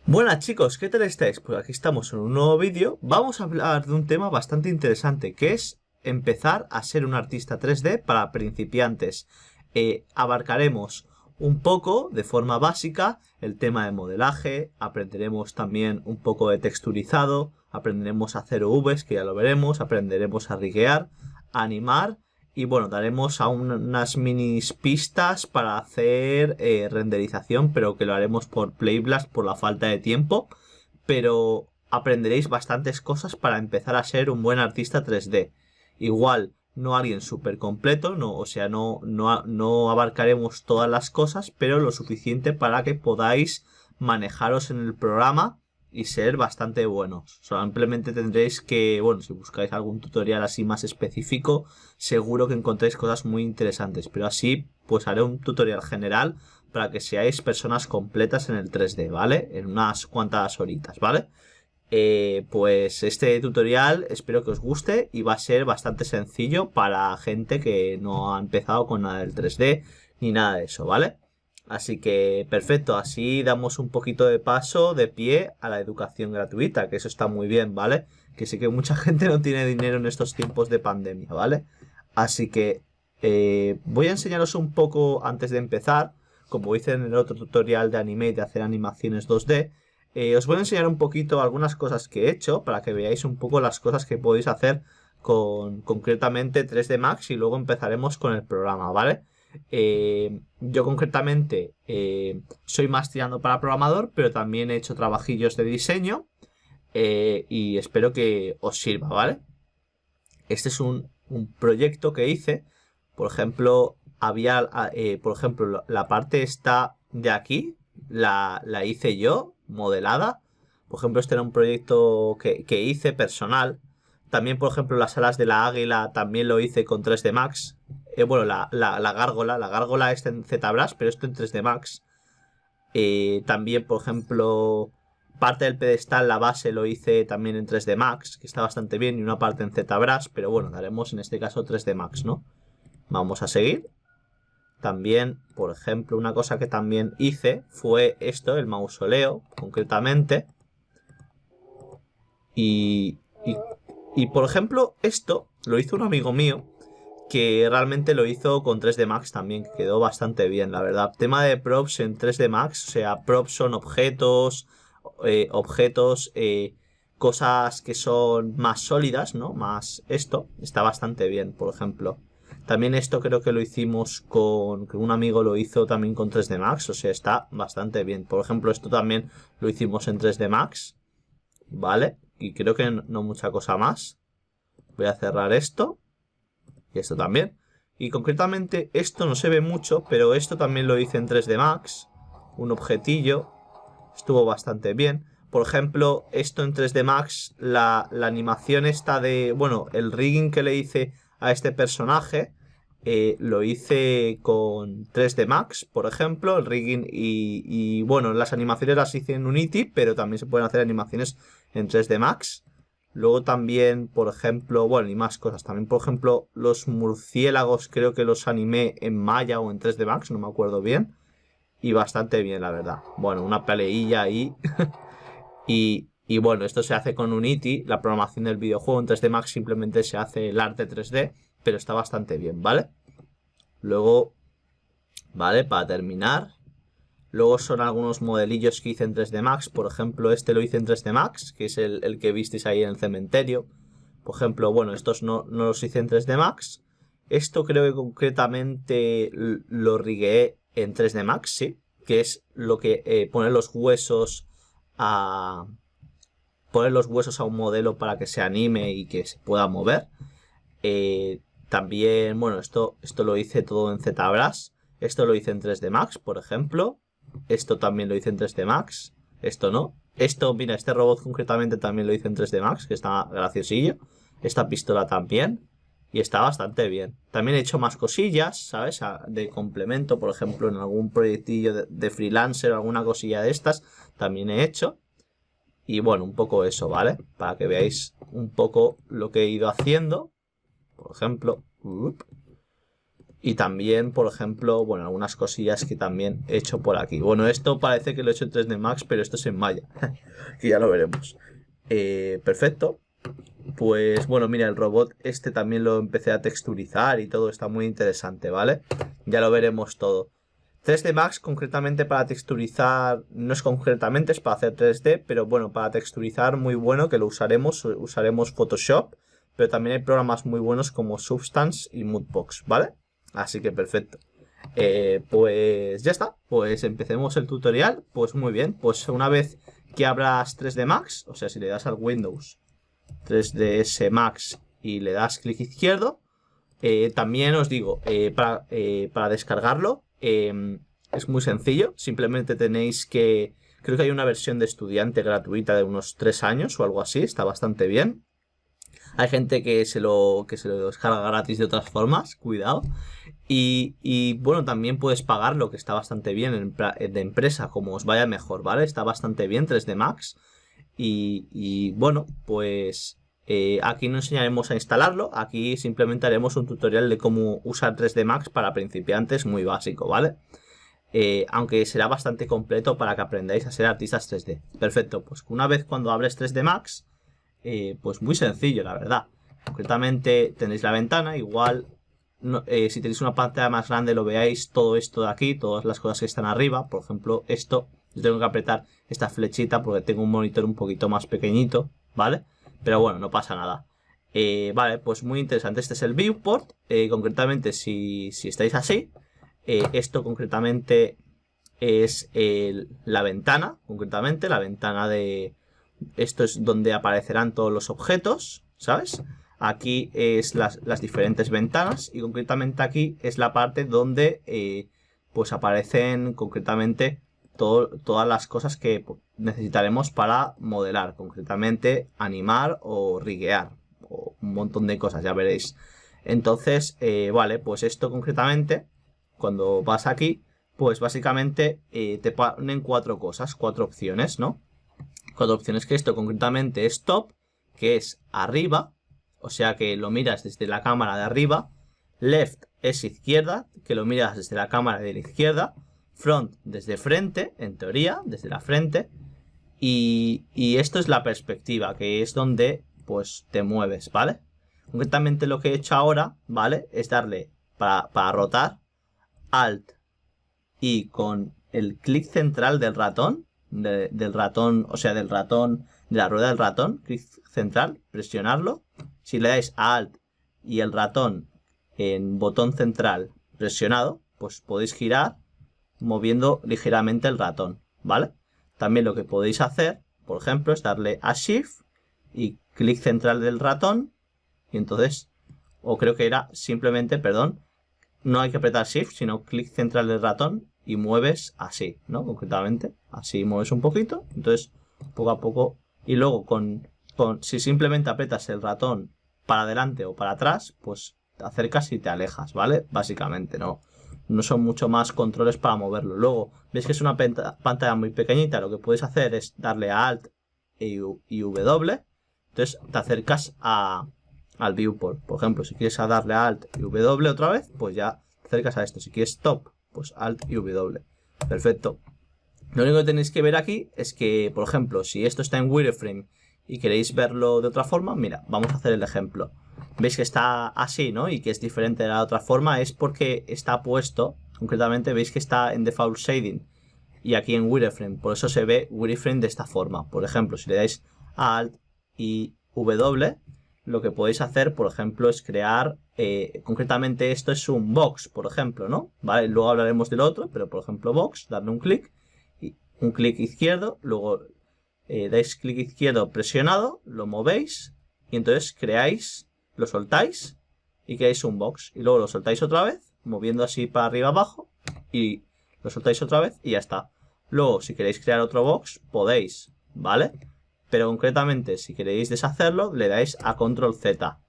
Buenas chicos, ¿qué tal estáis? Pues aquí estamos en un nuevo vídeo. Vamos a hablar de un tema bastante interesante, que es empezar a ser un artista 3D para principiantes. Abarcaremos un poco, de forma básica, el tema de modelaje, aprenderemos también un poco de texturizado, aprenderemos a hacer UVs, que ya lo veremos, aprenderemos a riguear, a animar. Y bueno, daremos aún unas mini pistas para hacer renderización, pero que lo haremos por Playblast por la falta de tiempo. Pero aprenderéis bastantes cosas para empezar a ser un buen artista 3D. Igual, no alguien súper completo, no, o sea, no abarcaremos todas las cosas, pero lo suficiente para que podáis manejaros en el programa y ser bastante buenos. Simplemente tendréis que, bueno, si buscáis algún tutorial así más específico, seguro que encontréis cosas muy interesantes. Pero así, pues haré un tutorial general para que seáis personas completas en el 3D, ¿vale? En unas cuantas horitas, ¿vale? Pues este tutorial espero que os guste y va a ser bastante sencillo para gente que no ha empezado con nada del 3D ni nada de eso, ¿vale? Así que perfecto, así damos un poquito de paso, de pie a la educación gratuita, que eso está muy bien, ¿vale? Que sé que mucha gente no tiene dinero en estos tiempos de pandemia, ¿vale? Así que voy a enseñaros un poco antes de empezar, como hice en el otro tutorial de anime y de hacer animaciones 2D, os voy a enseñar un poquito algunas cosas que he hecho para que veáis un poco las cosas que podéis hacer con concretamente 3D Max y luego empezaremos con el programa, ¿vale? Yo concretamente soy más tirando para programador, pero también he hecho trabajillos de diseño y espero que os sirva, ¿vale? Este es un proyecto que hice, por ejemplo, había, por ejemplo, la parte esta de aquí, la hice yo, modelada. Por ejemplo, este era un proyecto que hice personal. También, por ejemplo, las alas de la águila también lo hice con 3D Max. Bueno, la gárgola está en ZBrush, pero esto en 3D Max. También, por ejemplo, parte del pedestal, la base, lo hice también en 3D Max, que está bastante bien, y una parte en ZBrush, pero bueno, daremos en este caso 3D Max, ¿no? Vamos a seguir. También, por ejemplo, una cosa que también hice fue esto, el mausoleo, concretamente. Y, y, y por ejemplo, esto lo hizo un amigo mío, que realmente lo hizo con 3D Max también, que quedó bastante bien, la verdad. Tema de props en 3D Max, o sea, props son objetos, cosas que son más sólidas, ¿no? Más esto, está bastante bien, por ejemplo. También esto creo que lo hicimos que un amigo lo hizo también con 3D Max, o sea, está bastante bien. Por ejemplo, esto también lo hicimos en 3D Max, ¿vale? Y creo que no mucha cosa más. Voy a cerrar esto. Y esto también. Y concretamente esto no se ve mucho, pero esto también lo hice en 3D Max. Un objetillo. Estuvo bastante bien. Por ejemplo, esto en 3D Max, la animación esta de... Bueno, el rigging que le hice a este personaje, lo hice con 3D Max, por ejemplo. El rigging bueno, las animaciones las hice en Unity, pero también se pueden hacer animaciones en 3D Max. Luego también, por ejemplo, bueno, y más cosas. También, por ejemplo, los murciélagos creo que los animé en Maya o en 3D Max, no me acuerdo bien. Y bastante bien, la verdad. Bueno, una peleilla ahí. y bueno, esto se hace con Unity. La programación del videojuego en 3D Max simplemente se hace el arte 3D. Pero está bastante bien, ¿vale? Luego, ¿vale? Para terminar. Luego son algunos modelillos que hice en 3D Max. Por ejemplo, este lo hice en 3D Max, que es el que visteis ahí en el cementerio. Por ejemplo, bueno, estos no los hice en 3D Max. Esto creo que concretamente lo rigueé en 3D Max, sí. Que es lo que pone los huesos a... Poner los huesos a un modelo para que se anime y que se pueda mover. También, bueno, esto lo hice todo en ZBrush. Esto lo hice en 3D Max, por ejemplo. Esto también lo hice en 3D Max. Esto no. Esto, mira, este robot concretamente también lo hice en 3D Max, que está graciosillo. Esta pistola también. Y está bastante bien. También he hecho más cosillas, ¿sabes? De complemento, por ejemplo, en algún proyectillo de freelancer, alguna cosilla de estas, también he hecho. Y bueno, un poco eso, ¿vale? Para que veáis un poco lo que he ido haciendo. Por ejemplo. Y también, por ejemplo, bueno, algunas cosillas que también he hecho por aquí. Bueno, esto parece que lo he hecho en 3D Max, pero esto es en Maya, que ya lo veremos. Perfecto. Pues bueno, mira, el robot este también lo empecé a texturizar y todo, está muy interesante, ¿vale? Ya lo veremos todo. 3D Max concretamente para texturizar, no es concretamente, es para hacer 3D, pero bueno, para texturizar muy bueno, que lo usaremos Photoshop, pero también hay programas muy buenos como Substance y Moodbox, ¿vale? Así que perfecto. Pues ya está, pues empecemos el tutorial. Pues muy bien, pues una vez que abras 3D Max, o sea, si le das al Windows 3ds Max y le das clic izquierdo, también os digo, para descargarlo es muy sencillo. Simplemente tenéis que... Creo que hay una versión de estudiante gratuita de unos 3 años o algo así. Está bastante bien. Hay gente que se lo descarga gratis de otras formas. Cuidado. Y bueno, también puedes pagarlo, que está bastante bien de empresa, como os vaya mejor, ¿vale? Está bastante bien 3D Max. Y bueno, pues aquí no enseñaremos a instalarlo. Aquí simplemente haremos un tutorial de cómo usar 3D Max para principiantes, muy básico, ¿vale? Aunque será bastante completo para que aprendáis a ser artistas 3D. Perfecto, pues una vez cuando abres 3D Max, pues muy sencillo, la verdad. Concretamente tenéis la ventana, igual no, si tenéis una pantalla más grande lo veáis todo esto de aquí, todas las cosas que están arriba. Por ejemplo, esto, yo tengo que apretar esta flechita porque tengo un monitor un poquito más pequeñito, ¿vale? Pero bueno, no pasa nada. Vale, pues muy interesante. Este es el viewport. Concretamente, si estáis así, esto concretamente es la ventana. Concretamente, la ventana de... Esto es donde aparecerán todos los objetos, ¿sabes? Aquí es las diferentes ventanas y concretamente aquí es la parte donde pues aparecen concretamente todas las cosas que necesitaremos para modelar, concretamente animar o riguear o un montón de cosas, ya veréis. Entonces, vale, pues esto concretamente, cuando vas aquí, pues básicamente te ponen 4 cosas, 4 opciones, ¿no? 4 opciones, que esto concretamente es top, que es arriba, o sea que lo miras desde la cámara de arriba. Left es izquierda, que lo miras desde la cámara de la izquierda. Front desde frente, en teoría, desde la frente. Y esto es la perspectiva, que es donde pues te mueves, ¿vale? Concretamente lo que he hecho ahora, ¿vale? Es darle para rotar Alt y con el clic central del ratón, del ratón, o sea, del ratón, de la rueda del ratón, clic central, presionarlo. Si le dais a Alt y el ratón en botón central presionado, pues podéis girar moviendo ligeramente el ratón, ¿vale? También lo que podéis hacer, por ejemplo, es darle a Shift y clic central del ratón, y entonces, o creo que era simplemente, perdón, no hay que apretar Shift, sino clic central del ratón y mueves así, ¿no? Concretamente, así mueves un poquito, entonces poco a poco, y luego si simplemente aprietas el ratón para adelante o para atrás, pues te acercas y te alejas, ¿vale? Básicamente, no son mucho más controles para moverlo. Luego, veis que es una pantalla muy pequeñita, lo que podéis hacer es darle a Alt y W, entonces te acercas al viewport. Por ejemplo, si quieres darle a Alt y W otra vez, pues ya te acercas a esto. Si quieres Stop, pues Alt y W. Perfecto. Lo único que tenéis que ver aquí es que, por ejemplo, si esto está en wireframe y queréis verlo de otra forma, mira, vamos a hacer el ejemplo. Veis que está así, ¿no? Y que es diferente de la otra forma, es porque está puesto, concretamente veis que está en default shading y aquí en wireframe, por eso se ve wireframe de esta forma. Por ejemplo, si le dais a Alt y W, lo que podéis hacer, por ejemplo, es crear, concretamente esto es un box, por ejemplo, ¿no? Vale, luego hablaremos del otro, pero por ejemplo box, darle un clic izquierdo, luego dais clic izquierdo presionado, lo movéis y entonces creáis, lo soltáis y creáis un box y luego lo soltáis otra vez, moviendo así para arriba abajo y lo soltáis otra vez y ya está. Luego, si queréis crear otro box, podéis, ¿vale? Pero concretamente, si queréis deshacerlo, le dais a Control Z,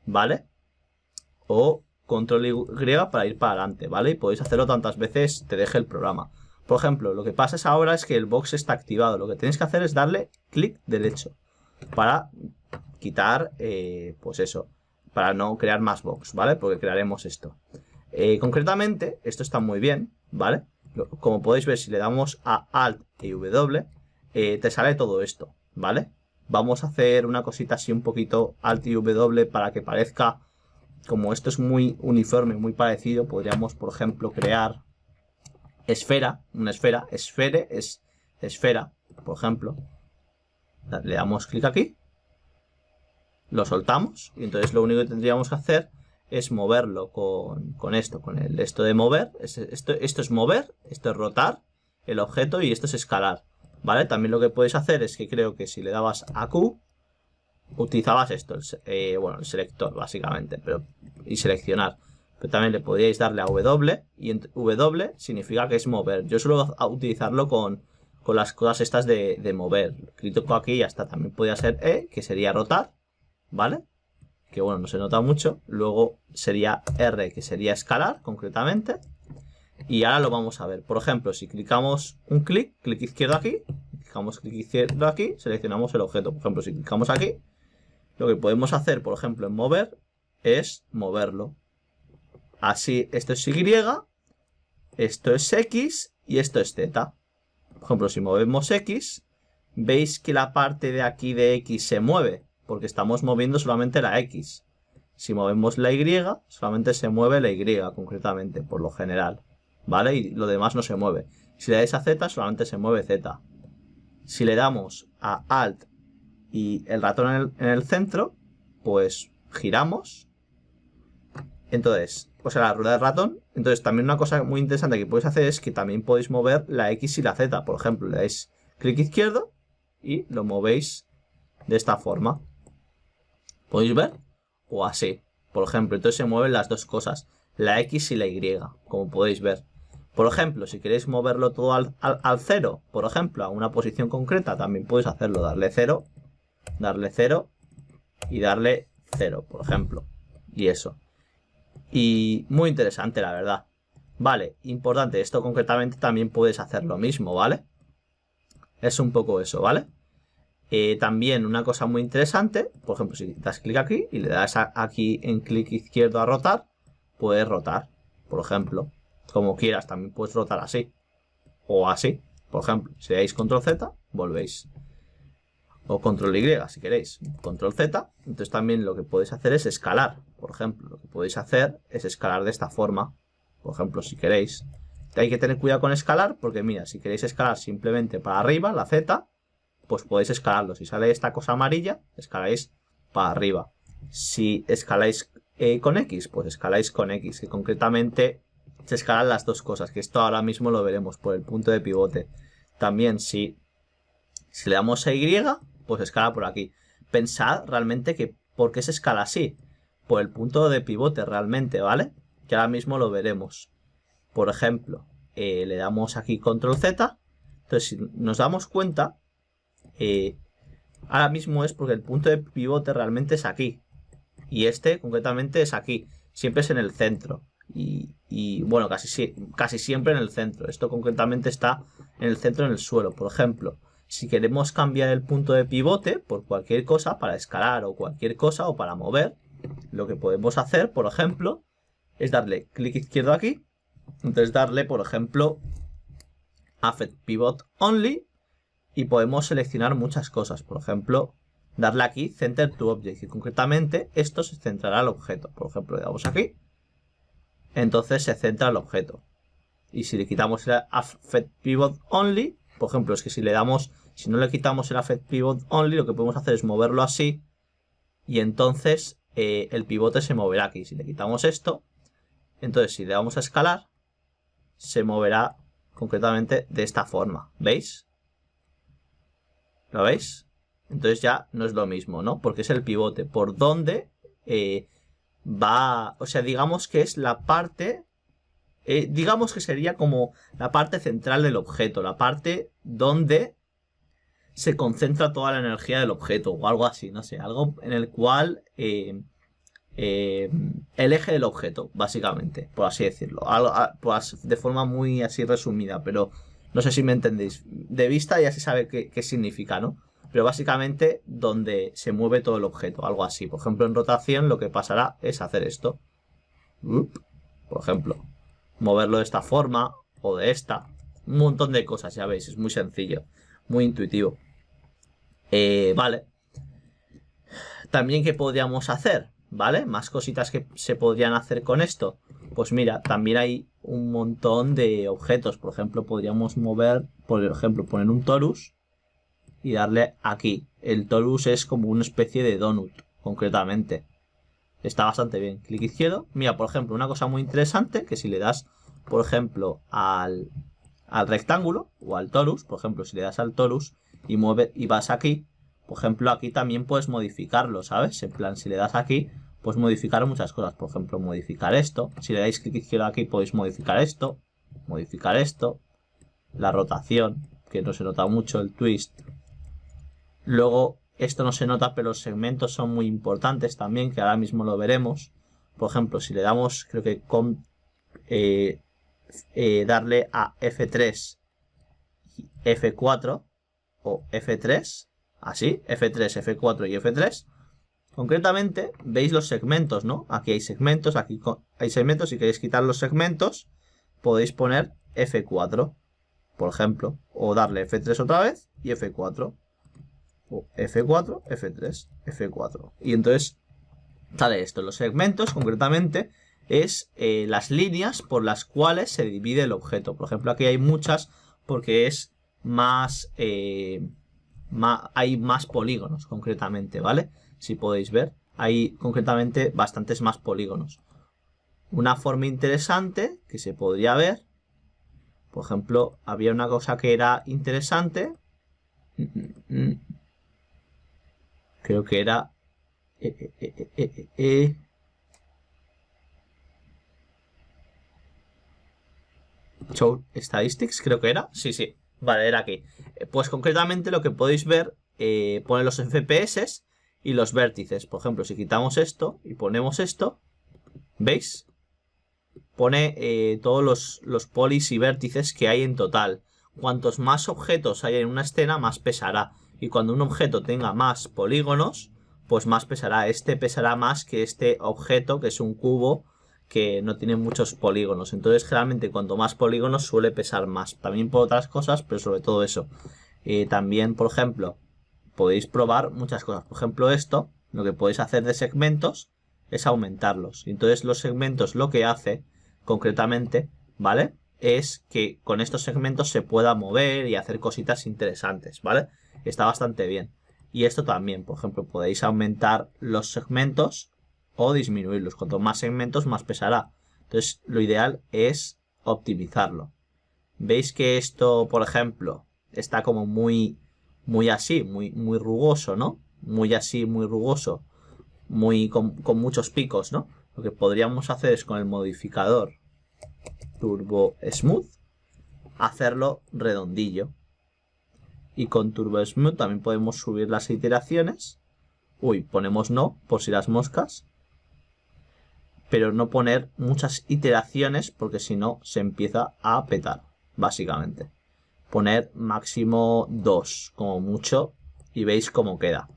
¿vale? O Control Y para ir para adelante, ¿vale? Y podéis hacerlo tantas veces te deje el programa. Por ejemplo, lo que pasa ahora es que el box está activado. Lo que tenéis que hacer es darle clic derecho para quitar, pues eso, para no crear más box, ¿vale? Porque crearemos esto. Concretamente, esto está muy bien, ¿vale? Como podéis ver, si le damos a Alt y W, te sale todo esto, ¿vale? Vamos a hacer una cosita así un poquito Alt y W para que parezca, como esto es muy uniforme, muy parecido, podríamos, por ejemplo, crear una esfera, esfere es esfera, por ejemplo. Le damos clic aquí, lo soltamos y entonces lo único que tendríamos que hacer es moverlo con esto de mover. Esto es mover, esto es rotar el objeto y esto es escalar, ¿vale? También lo que puedes hacer es que creo que si le dabas a Q, utilizabas esto, el selector básicamente, y seleccionar. Pero también le podríais darle a W y en W significa que es mover. Yo suelo utilizarlo con las cosas estas de mover. Clico aquí y ya está. También podría ser E, que sería rotar, ¿vale? Que bueno, no se nota mucho. Luego sería R, que sería escalar, concretamente. Y ahora lo vamos a ver. Por ejemplo, si clicamos un clic izquierdo aquí, clicamos clic izquierdo aquí, seleccionamos el objeto. Por ejemplo, si clicamos aquí, lo que podemos hacer, por ejemplo, en mover, es moverlo. Así, esto es Y, esto es X y esto es Z. Por ejemplo, si movemos X, veis que la parte de aquí de X se mueve, porque estamos moviendo solamente la X. Si movemos la Y, solamente se mueve la Y, concretamente, por lo general, ¿vale? Y lo demás no se mueve. Si le dais a Z, solamente se mueve Z. Si le damos a Alt y el ratón en el centro, pues giramos. Entonces, o sea, la rueda del ratón. Entonces, también una cosa muy interesante que podéis hacer es que también podéis mover la X y la Z. Por ejemplo, le dais clic izquierdo y lo movéis de esta forma. ¿Podéis ver? O así. Por ejemplo, entonces se mueven las dos cosas, la X y la Y, como podéis ver. Por ejemplo, si queréis moverlo todo al 0, por ejemplo, a una posición concreta, también podéis hacerlo. Darle 0 y darle 0, por ejemplo. Y eso. Y muy interesante, la verdad. Vale, importante, esto concretamente también puedes hacer lo mismo, ¿vale? Es un poco eso, ¿vale? También una cosa muy interesante, por ejemplo, si das clic aquí y le das aquí en clic izquierdo a rotar, puedes rotar, por ejemplo, como quieras, también puedes rotar así o así, por ejemplo, si dais control Z, volvéis, o control Y si queréis, control Z. Entonces también lo que podéis hacer es escalar, por ejemplo, lo que podéis hacer es escalar de esta forma, por ejemplo, si queréis. Hay que tener cuidado con escalar porque mira, si queréis escalar simplemente para arriba, la Z, pues podéis escalarlo. Si sale esta cosa amarilla, escaláis para arriba. Si escaláis con X, pues escaláis con X, que concretamente se escalan las dos cosas, que esto ahora mismo lo veremos por el punto de pivote. También si le damos a Y, pues escala por aquí. Pensad realmente que ¿por qué se escala así? Por el punto de pivote realmente, ¿vale? Que ahora mismo lo veremos. Por ejemplo, le damos aquí control Z. Entonces si nos damos cuenta, ahora mismo es porque el punto de pivote realmente es aquí. Y este concretamente es aquí. Siempre es en el centro. Y bueno, casi siempre en el centro. Esto concretamente está en el centro, en el suelo. Por ejemplo, si queremos cambiar el punto de pivote por cualquier cosa, para escalar o cualquier cosa, o para mover, lo que podemos hacer, por ejemplo, es darle clic izquierdo aquí. Entonces darle, por ejemplo, Affect Pivot Only. Y podemos seleccionar muchas cosas. Por ejemplo, darle aquí Center to Object. Y concretamente esto se centrará al objeto. Por ejemplo, le damos aquí. Entonces se centra el objeto. Y si le quitamos el Affect Pivot Only, por ejemplo, es que si no le quitamos el Affect Pivot Only, lo que podemos hacer es moverlo así. Y entonces el pivote se moverá aquí. Si le quitamos esto, entonces si le damos a escalar, se moverá concretamente de esta forma. ¿Veis? ¿Lo veis? Entonces ya no es lo mismo, ¿no? Porque es el pivote. Por donde va... O sea, digamos que es la parte... digamos que sería como la parte central del objeto. La parte donde se concentra toda la energía del objeto. O algo así, no sé. Algo en el cual... el eje del objeto, básicamente. Por así decirlo. De forma muy así resumida, pero... No sé si me entendéis. De vista ya se sabe qué significa, ¿no? Pero básicamente donde se mueve todo el objeto, algo así. Por ejemplo, en rotación lo que pasará es hacer esto. Por por ejemplo, moverlo de esta forma o de esta. Un montón de cosas, ya veis, es muy sencillo, muy intuitivo. Vale. También, ¿qué podríamos hacer? ¿Vale? Más cositas que se podrían hacer con esto. Pues mira, también hay un montón de objetos. Por ejemplo, podríamos mover, por ejemplo, poner un torus y darle aquí. El torus es como una especie de donut, concretamente. Está bastante bien. Clic izquierdo. Mira, por ejemplo, una cosa muy interesante, que si le das, por ejemplo, al rectángulo o al torus, por ejemplo, si le das al torus y vas aquí, por ejemplo, aquí también puedes modificarlo, ¿sabes? En plan, si le das aquí, puedes modificar muchas cosas. Por ejemplo, modificar esto. Si le dais clic izquierdo aquí, podéis modificar esto, la rotación, que no se nota mucho, el twist. Luego, esto no se nota, pero los segmentos son muy importantes también, que ahora mismo lo veremos. Por ejemplo, si le damos, creo que con darle a F3 y F4 o F3, así, F3, F4 y F3. Concretamente, veis los segmentos, ¿no? Aquí hay segmentos, aquí hay segmentos. Si queréis quitar los segmentos, podéis poner F4, por ejemplo, o darle F3 otra vez y F4. O F4, F3, F4. Y entonces sale esto. Los segmentos, concretamente, es las líneas por las cuales se divide el objeto. Por ejemplo, aquí hay muchas porque es más... hay más polígonos, concretamente, ¿vale? Si podéis ver, hay concretamente bastantes más polígonos. Una forma interesante que se podría ver, por ejemplo, había una cosa que era interesante. Creo que era... Show Statistics, creo que era. Sí, sí. Vale, era aquí. Pues concretamente lo que podéis ver, pone los FPS y los vértices. Por ejemplo, si quitamos esto y ponemos esto, ¿veis? Pone todos los polis y vértices que hay en total. Cuantos más objetos hay en una escena, más pesará. Y cuando un objeto tenga más polígonos, pues más pesará. Este pesará más que este objeto, que es un cubo, que no tiene muchos polígonos. Entonces, generalmente, cuanto más polígonos suele pesar más. También por otras cosas, pero sobre todo eso. También, por ejemplo, podéis probar muchas cosas. Por ejemplo, esto, lo que podéis hacer de segmentos es aumentarlos. Entonces, los segmentos lo que hace, concretamente, ¿vale? Es que con estos segmentos se pueda mover y hacer cositas interesantes, ¿vale? Está bastante bien. Y esto también, por ejemplo, podéis aumentar los segmentos o disminuirlos. Cuanto más segmentos, más pesará. Entonces, lo ideal es optimizarlo. Veis que esto, por ejemplo, está como muy así, muy rugoso, ¿no? Muy así, muy rugoso. Con muchos picos, ¿no? Lo que podríamos hacer es con el modificador Turbo Smooth hacerlo redondillo. Y con Turbo Smooth también podemos subir las iteraciones. Uy, ponemos no, por si las moscas. Pero no poner muchas iteraciones porque si no se empieza a petar, básicamente. Poner máximo 2 como mucho y veis cómo queda.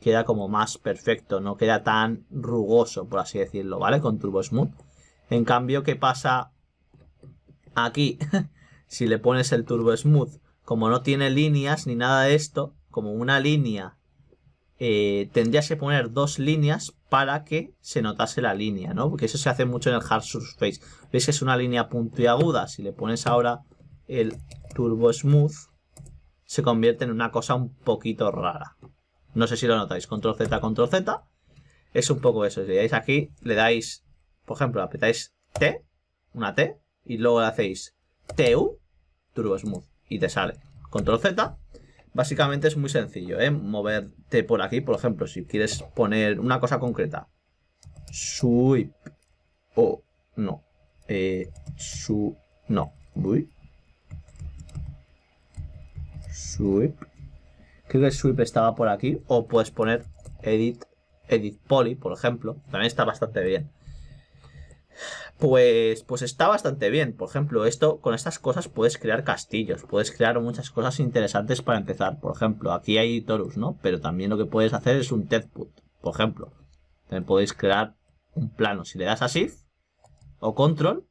Queda como más perfecto, no queda tan rugoso, por así decirlo, ¿vale? Con Turbo Smooth. En cambio, ¿qué pasa aquí? Si le pones el Turbo Smooth, como no tiene líneas ni nada de esto, como una línea, tendrías que poner 2 líneas para que se notase la línea, ¿no? Porque eso se hace mucho en el Hard Surface. ¿Veis que es una línea puntiaguda? Si le pones ahora el Turbo Smooth, se convierte en una cosa un poquito rara. No sé si lo notáis. Control Z, Control Z. Es un poco eso. Si le dais aquí, le dais, por ejemplo, apretáis T, una T, y luego le hacéis TU, Turbo Smooth, y te sale. Control Z. Básicamente es muy sencillo, ¿eh? Moverte por aquí, por ejemplo, si quieres poner una cosa concreta. Sweep. O no. No. Uy. Sweep. Creo que el sweep estaba por aquí. O puedes poner edit poly, por ejemplo. También está bastante bien. Pues está bastante bien. Por ejemplo, con estas cosas puedes crear castillos. Puedes crear muchas cosas interesantes para empezar. Por ejemplo, aquí hay torus, ¿no? Pero también lo que puedes hacer es un tedput, por ejemplo. También podéis crear un plano. Si le das a Shift, o control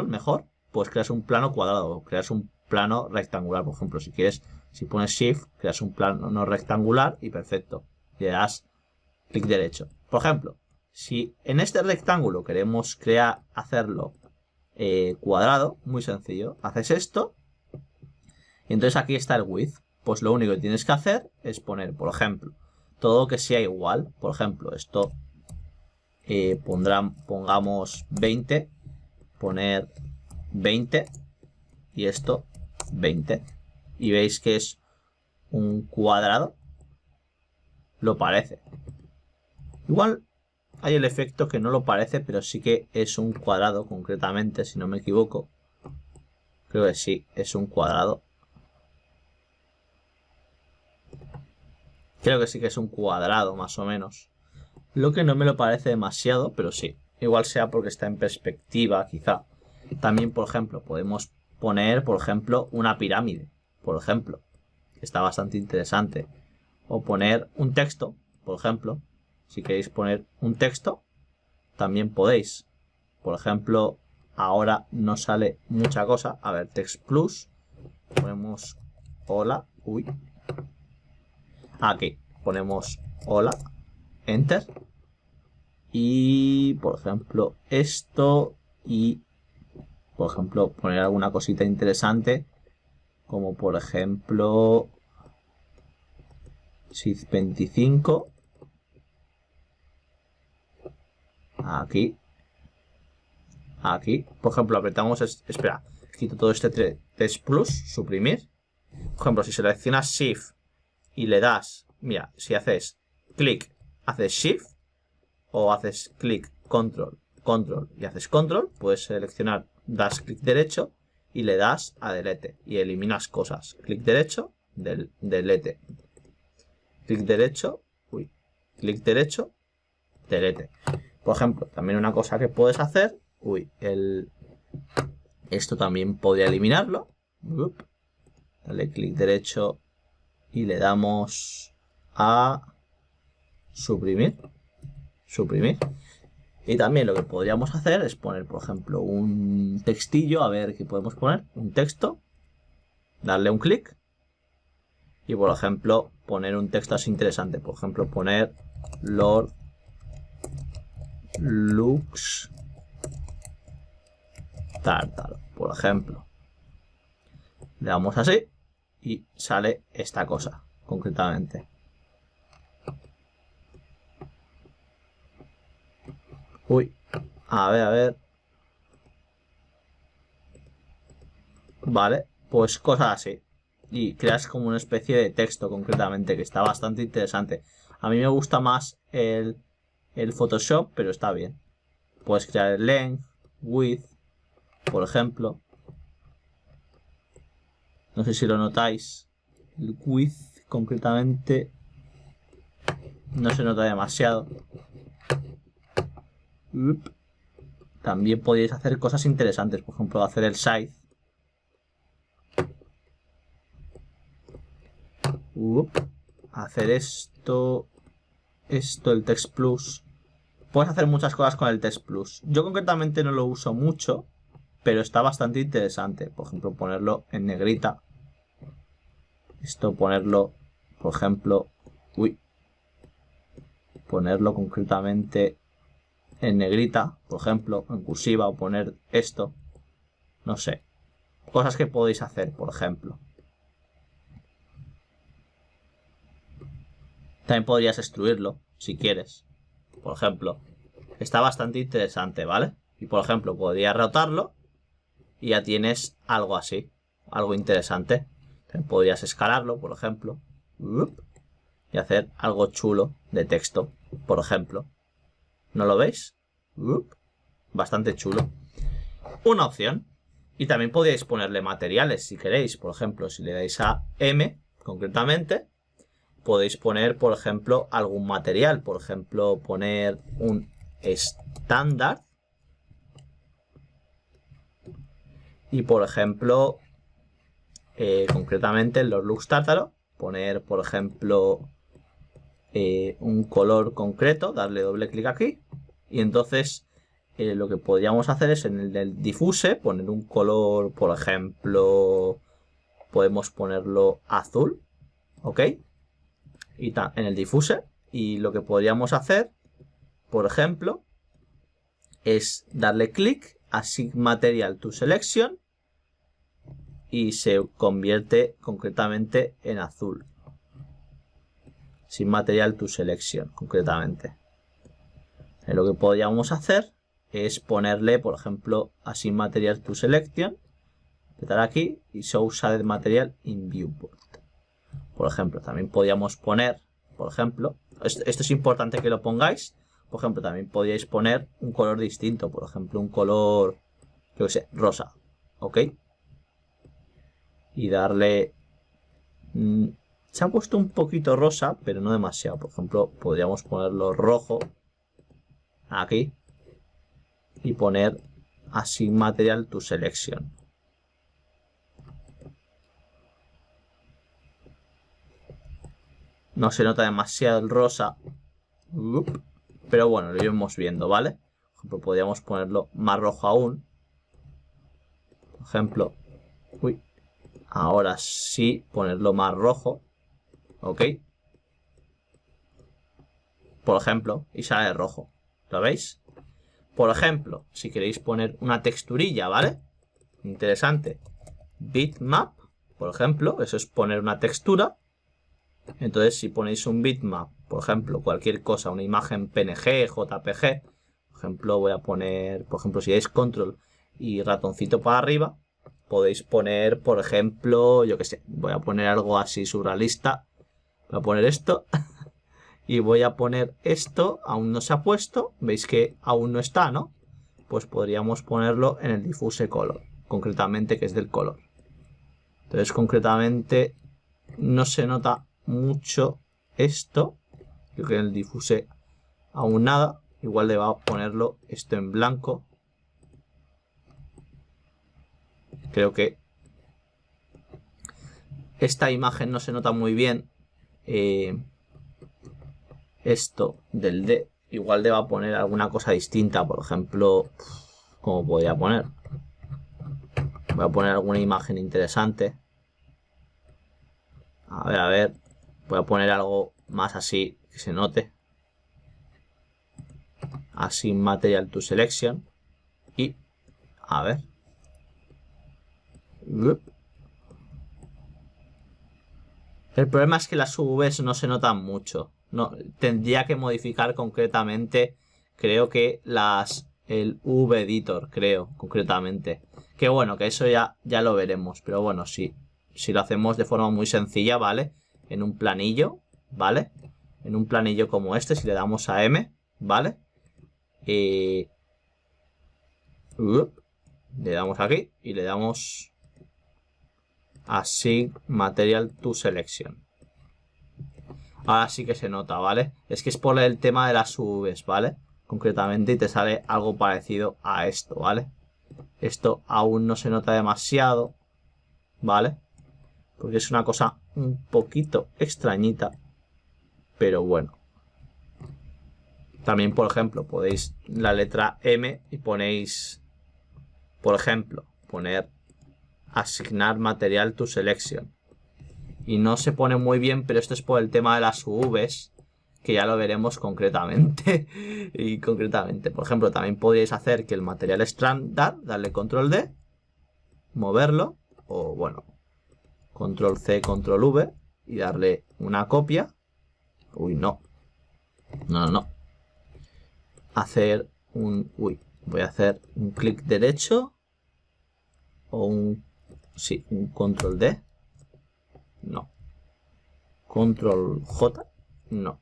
mejor, pues creas un plano cuadrado o creas un plano rectangular. Por ejemplo, si quieres, si pones shift, creas un plano no rectangular y perfecto. Y le das clic derecho. Por ejemplo, si en este rectángulo queremos hacerlo cuadrado, muy sencillo, haces esto y entonces aquí está el width. Pues lo único que tienes que hacer es poner, por ejemplo, todo que sea igual. Por ejemplo, esto pongamos 20, poner 20 y esto 20. Y veis que es un cuadrado. Lo parece. Igual hay el efecto que no lo parece, pero sí que es un cuadrado concretamente, si no me equivoco. Creo que sí, es un cuadrado. Creo que sí que es un cuadrado, más o menos. Lo que no me lo parece demasiado, pero sí. Igual sea porque está en perspectiva, quizá. También, por ejemplo, podemos poner, por ejemplo, una pirámide. Por ejemplo. Está bastante interesante. O poner un texto, por ejemplo. Si queréis poner un texto, también podéis. Por ejemplo, ahora no sale mucha cosa. A ver, text plus. Ponemos hola. Uy. Aquí ponemos hola. Enter. Y, por ejemplo, esto. Y, por ejemplo, poner alguna cosita interesante. Como, por ejemplo, SID 25. Aquí. Aquí. Por ejemplo, apretamos... Espera. Quito todo este text plus. Suprimir. Por ejemplo, si seleccionas Shift y le das... Mira, si haces clic, haces Shift. O haces clic, control y haces control. Puedes seleccionar, das clic derecho y le das a delete. Y eliminas cosas. Clic derecho, delete. Clic derecho, uy. Clic derecho, delete. Por ejemplo, también una cosa que puedes hacer, esto también podría eliminarlo. Dale clic derecho y le damos a suprimir. Y también lo que podríamos hacer es poner, por ejemplo, un textillo. A ver qué podemos poner. Un texto. Darle un clic. Y, por ejemplo, poner un texto así interesante. Por ejemplo, poner Lord Lux Tártaro, por ejemplo. Le damos así y sale esta cosa, concretamente. Uy, a ver. Vale, pues cosas así. Y creas como una especie de texto concretamente, que está bastante interesante. A mí me gusta más el Photoshop, pero está bien. Puedes crear el length, width, por ejemplo. No sé si lo notáis. El width concretamente no se nota demasiado. También podéis hacer cosas interesantes. Por ejemplo, hacer el size. Hacer esto, el text plus. Puedes hacer muchas cosas con el text plus. Yo concretamente no lo uso mucho, pero está bastante interesante. Por ejemplo, ponerlo en negrita. Esto ponerlo, por ejemplo, ponerlo concretamente en negrita, por ejemplo, en cursiva, o poner esto. No sé. Cosas que podéis hacer, por ejemplo. También podrías extruirlo, si quieres. Por ejemplo. Está bastante interesante, ¿vale? Y por ejemplo, podrías rotarlo y ya tienes algo así. Algo interesante. También podrías escalarlo, por ejemplo. Y hacer algo chulo de texto, por ejemplo. ¿No lo veis? Bastante chulo. Una opción. Y también podéis ponerle materiales si queréis. Por ejemplo, si le dais a M, concretamente, podéis poner, por ejemplo, algún material. Por ejemplo, poner un estándar. Y, por ejemplo, concretamente en los Lux Tártaro, poner, por ejemplo, un color concreto, darle doble clic aquí. Y entonces lo que podríamos hacer es en el del diffuse poner un color, por ejemplo, podemos ponerlo azul, ¿ok? Y en el diffuse. Y lo que podríamos hacer, por ejemplo, es darle clic a Assign Material to Selection y se convierte concretamente en azul. Sin Material to Selection, concretamente. Lo que podríamos hacer es ponerle, por ejemplo, Assign Material to Selection, apretar aquí y Show Shaded Material in Viewport. Por ejemplo, también podríamos poner, por ejemplo, esto es importante que lo pongáis. Por ejemplo, también podríais poner un color distinto, por ejemplo, un color, yo qué sé, rosa, ¿ok? Y darle... se ha puesto un poquito rosa, pero no demasiado. Por ejemplo, podríamos ponerlo rojo aquí y poner Assign Material to Selection. No se nota demasiado el rosa, pero bueno, lo iremos viendo, ¿vale? Por ejemplo, podríamos ponerlo más rojo aún. Por ejemplo, ahora sí, ponerlo más rojo, ¿ok? Por ejemplo, y sale rojo, ¿lo veis? Por ejemplo, si queréis poner una texturilla, ¿vale? Interesante. Bitmap, por ejemplo, eso es poner una textura. Entonces, si ponéis un bitmap, por ejemplo, cualquier cosa, una imagen PNG, JPG, por ejemplo, voy a poner, por ejemplo, si dais control y ratoncito para arriba, podéis poner, por ejemplo, yo que sé, voy a poner algo así surrealista. Voy a poner esto y voy a poner esto, aún no se ha puesto, veis que aún no está, ¿no? Pues podríamos ponerlo en el diffuse color, concretamente, que es del color. Entonces, concretamente, no se nota mucho esto. Yo creo que en el diffuse aún nada. Igual le va a ponerlo esto en blanco. Creo que esta imagen no se nota muy bien. Esto del D. Igual le va a poner alguna cosa distinta. Por ejemplo, ¿cómo podría poner? Voy a poner alguna imagen interesante. A ver. Voy a poner algo más así que se note. Así Material to Selection. Y, a ver. El problema es que las UVs no se notan mucho. No, tendría que modificar concretamente, creo que el V Editor, creo, concretamente. Que bueno, que eso ya lo veremos. Pero bueno, si lo hacemos de forma muy sencilla, ¿vale? En un planillo, ¿vale? En un planillo como este, si le damos a M, ¿vale? Le damos aquí y le damos Assign Material to Selection. Ahora sí que se nota, ¿vale? Es que es por el tema de las UVs, ¿vale? Concretamente, y te sale algo parecido a esto, ¿vale? Esto aún no se nota demasiado, ¿vale? Porque es una cosa un poquito extrañita, pero bueno. También, por ejemplo, podéis la letra M y ponéis, por ejemplo, poner Asignar Material to Selection. Y no se pone muy bien, pero esto es por el tema de las UVs, que ya lo veremos concretamente. Y concretamente, por ejemplo, también podríais hacer que el material estándar, darle control D, moverlo, o bueno, control C, control V, y darle una copia. Uy, no. No. Hacer un... Uy, voy a hacer un clic derecho. O un... Sí, un control D. No. Control J. No.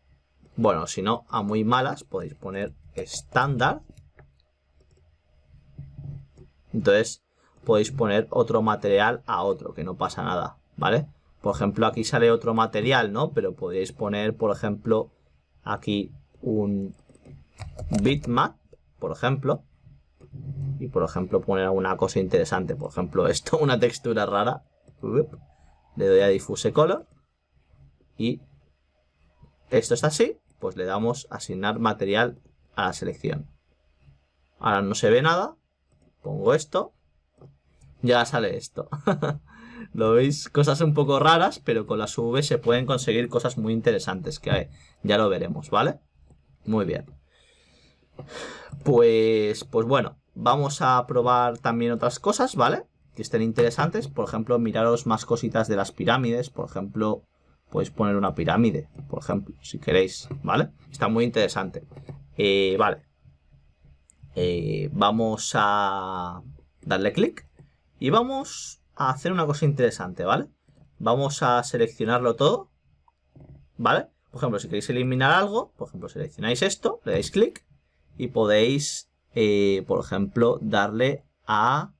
Bueno, si no, a muy malas podéis poner estándar. Entonces podéis poner otro material a otro, que no pasa nada, ¿vale? Por ejemplo, aquí sale otro material, ¿no? Pero podéis poner, por ejemplo, aquí un bitmap, por ejemplo. Y, por ejemplo, poner alguna cosa interesante. Por ejemplo, esto, una textura rara. Le doy a Diffuse Color. Y esto está así. Pues le damos a asignar material a la selección. Ahora no se ve nada. Pongo esto. Ya sale esto. ¿Lo veis? Cosas un poco raras, pero con las V se pueden conseguir cosas muy interesantes, que ya lo veremos, ¿vale? Muy bien. Pues bueno, vamos a probar también otras cosas, ¿vale? Que estén interesantes. Por ejemplo, miraros más cositas de las pirámides. Por ejemplo, podéis poner una pirámide, por ejemplo, si queréis, ¿vale? Está muy interesante. Vale. Vamos a darle clic y vamos a hacer una cosa interesante, ¿vale? Vamos a seleccionarlo todo, ¿vale? Por ejemplo, si queréis eliminar algo, por ejemplo, seleccionáis esto, le dais clic y podéis, por ejemplo, darle a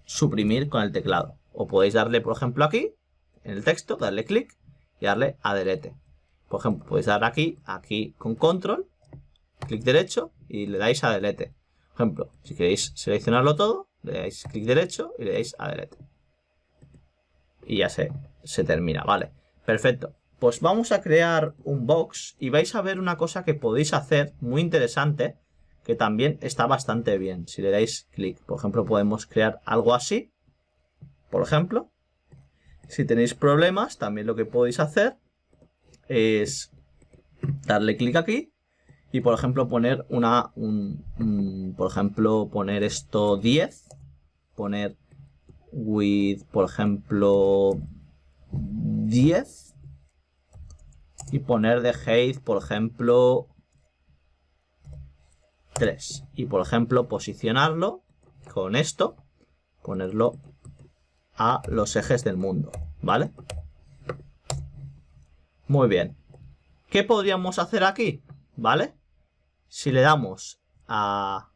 suprimir con el teclado. O podéis darle, por ejemplo, aquí, en el texto, darle clic y darle a delete. Por ejemplo, podéis dar aquí con control, clic derecho y le dais a delete. Por ejemplo, si queréis seleccionarlo todo, le dais clic derecho y le dais a delete. Y ya se termina, vale. Perfecto. Pues vamos a crear un box y vais a ver una cosa que podéis hacer muy interesante, que también está bastante bien. Si le dais clic, por ejemplo, podemos crear algo así. Por ejemplo, si tenéis problemas, también lo que podéis hacer es darle clic aquí y, por ejemplo, poner por ejemplo, poner esto 10, poner width, por ejemplo, 10 y poner de height, por ejemplo, 3. Y, por ejemplo, posicionarlo con esto, ponerlo a los ejes del mundo, ¿vale? Muy bien. ¿Qué podríamos hacer aquí? ¿Vale? Si le damos a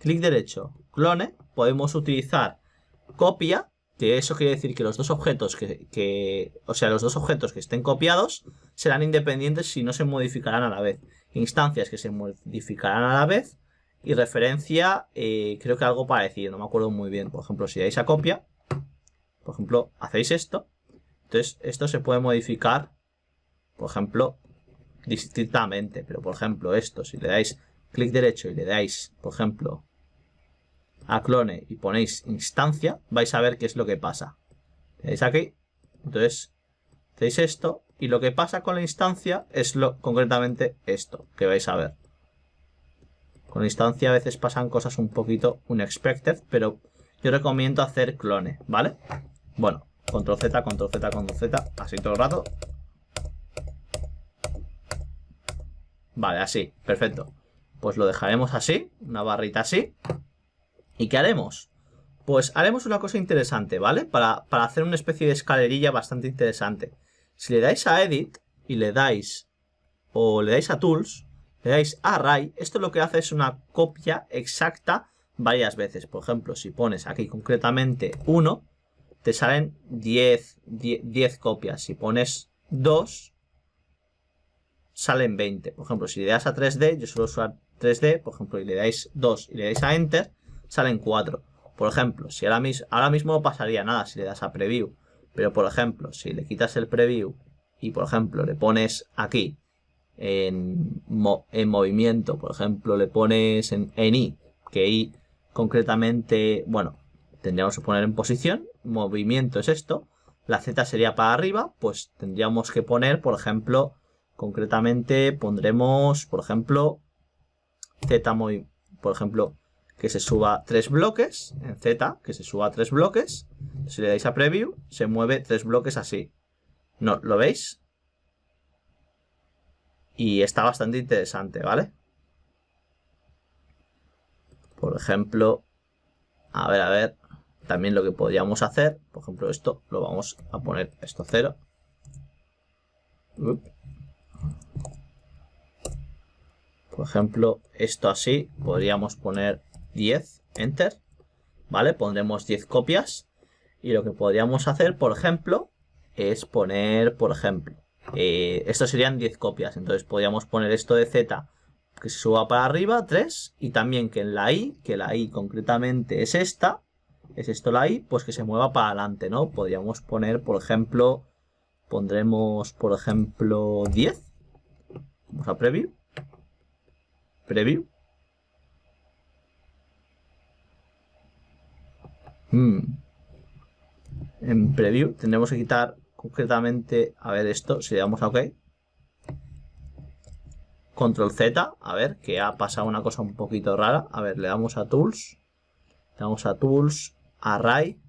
clic derecho, clone, podemos utilizar copia, que eso quiere decir que los dos objetos los dos objetos que estén copiados serán independientes si no se modificarán a la vez. Instancias que se modificarán a la vez y referencia, creo que algo parecido, no me acuerdo muy bien. Por ejemplo, si dais a copia, por ejemplo, hacéis esto, entonces esto se puede modificar, por ejemplo, distintamente, pero por ejemplo esto, si le dais clic derecho y le dais, por ejemplo, a clone y ponéis instancia, vais a ver qué es lo que pasa. Le dais aquí, entonces hacéis esto y lo que pasa con la instancia es concretamente esto que vais a ver. Con la instancia a veces pasan cosas un poquito unexpected, pero yo recomiendo hacer clone, ¿vale? Bueno, control Z, control Z, control Z, así todo el rato. Vale, así, perfecto. Pues lo dejaremos así, una barrita así. ¿Y qué haremos? Pues haremos una cosa interesante, ¿vale? Para hacer una especie de escalerilla bastante interesante. Si le dais a Edit y le dais a Tools, le dais a Array, esto lo que hace es una copia exacta varias veces. Por ejemplo, si pones aquí concretamente 1, te salen 10 copias. Si pones 2, salen 20. Por ejemplo, si le das a 3D, yo suelo usar 3D, por ejemplo, y le dais 2 y le dais a Enter, salen 4. Por ejemplo, si ahora mismo no pasaría nada si le das a Preview. Pero, por ejemplo, si le quitas el Preview y, por ejemplo, le pones aquí en movimiento, por ejemplo, le pones en I, que I concretamente, bueno, tendríamos que poner en posición, movimiento es esto, la Z sería para arriba, pues tendríamos que poner, por ejemplo, concretamente pondremos, por ejemplo, Z, por ejemplo, que se suba 3 bloques, en Z, que se suba 3 bloques. Si le dais a Preview, se mueve 3 bloques así. ¿No? ¿Lo veis? Y está bastante interesante, ¿vale? Por ejemplo, a ver, también lo que podríamos hacer, por ejemplo, esto lo vamos a poner esto 0. Por ejemplo, esto así, podríamos poner 10, Enter, ¿vale? Pondremos 10 copias. Y lo que podríamos hacer, por ejemplo, es poner, por ejemplo, esto serían 10 copias. Entonces podríamos poner esto de Z que se suba para arriba, 3. Y también que en la I, que la I concretamente es esta, es esto la I, pues que se mueva para adelante, ¿no? Podríamos poner, por ejemplo, pondremos, por ejemplo, 10. Vamos a Preview. Preview. En preview tendremos que quitar concretamente, a ver esto, si le damos a OK. Control Z, a ver, que ha pasado una cosa un poquito rara. A ver, le damos a Tools, Array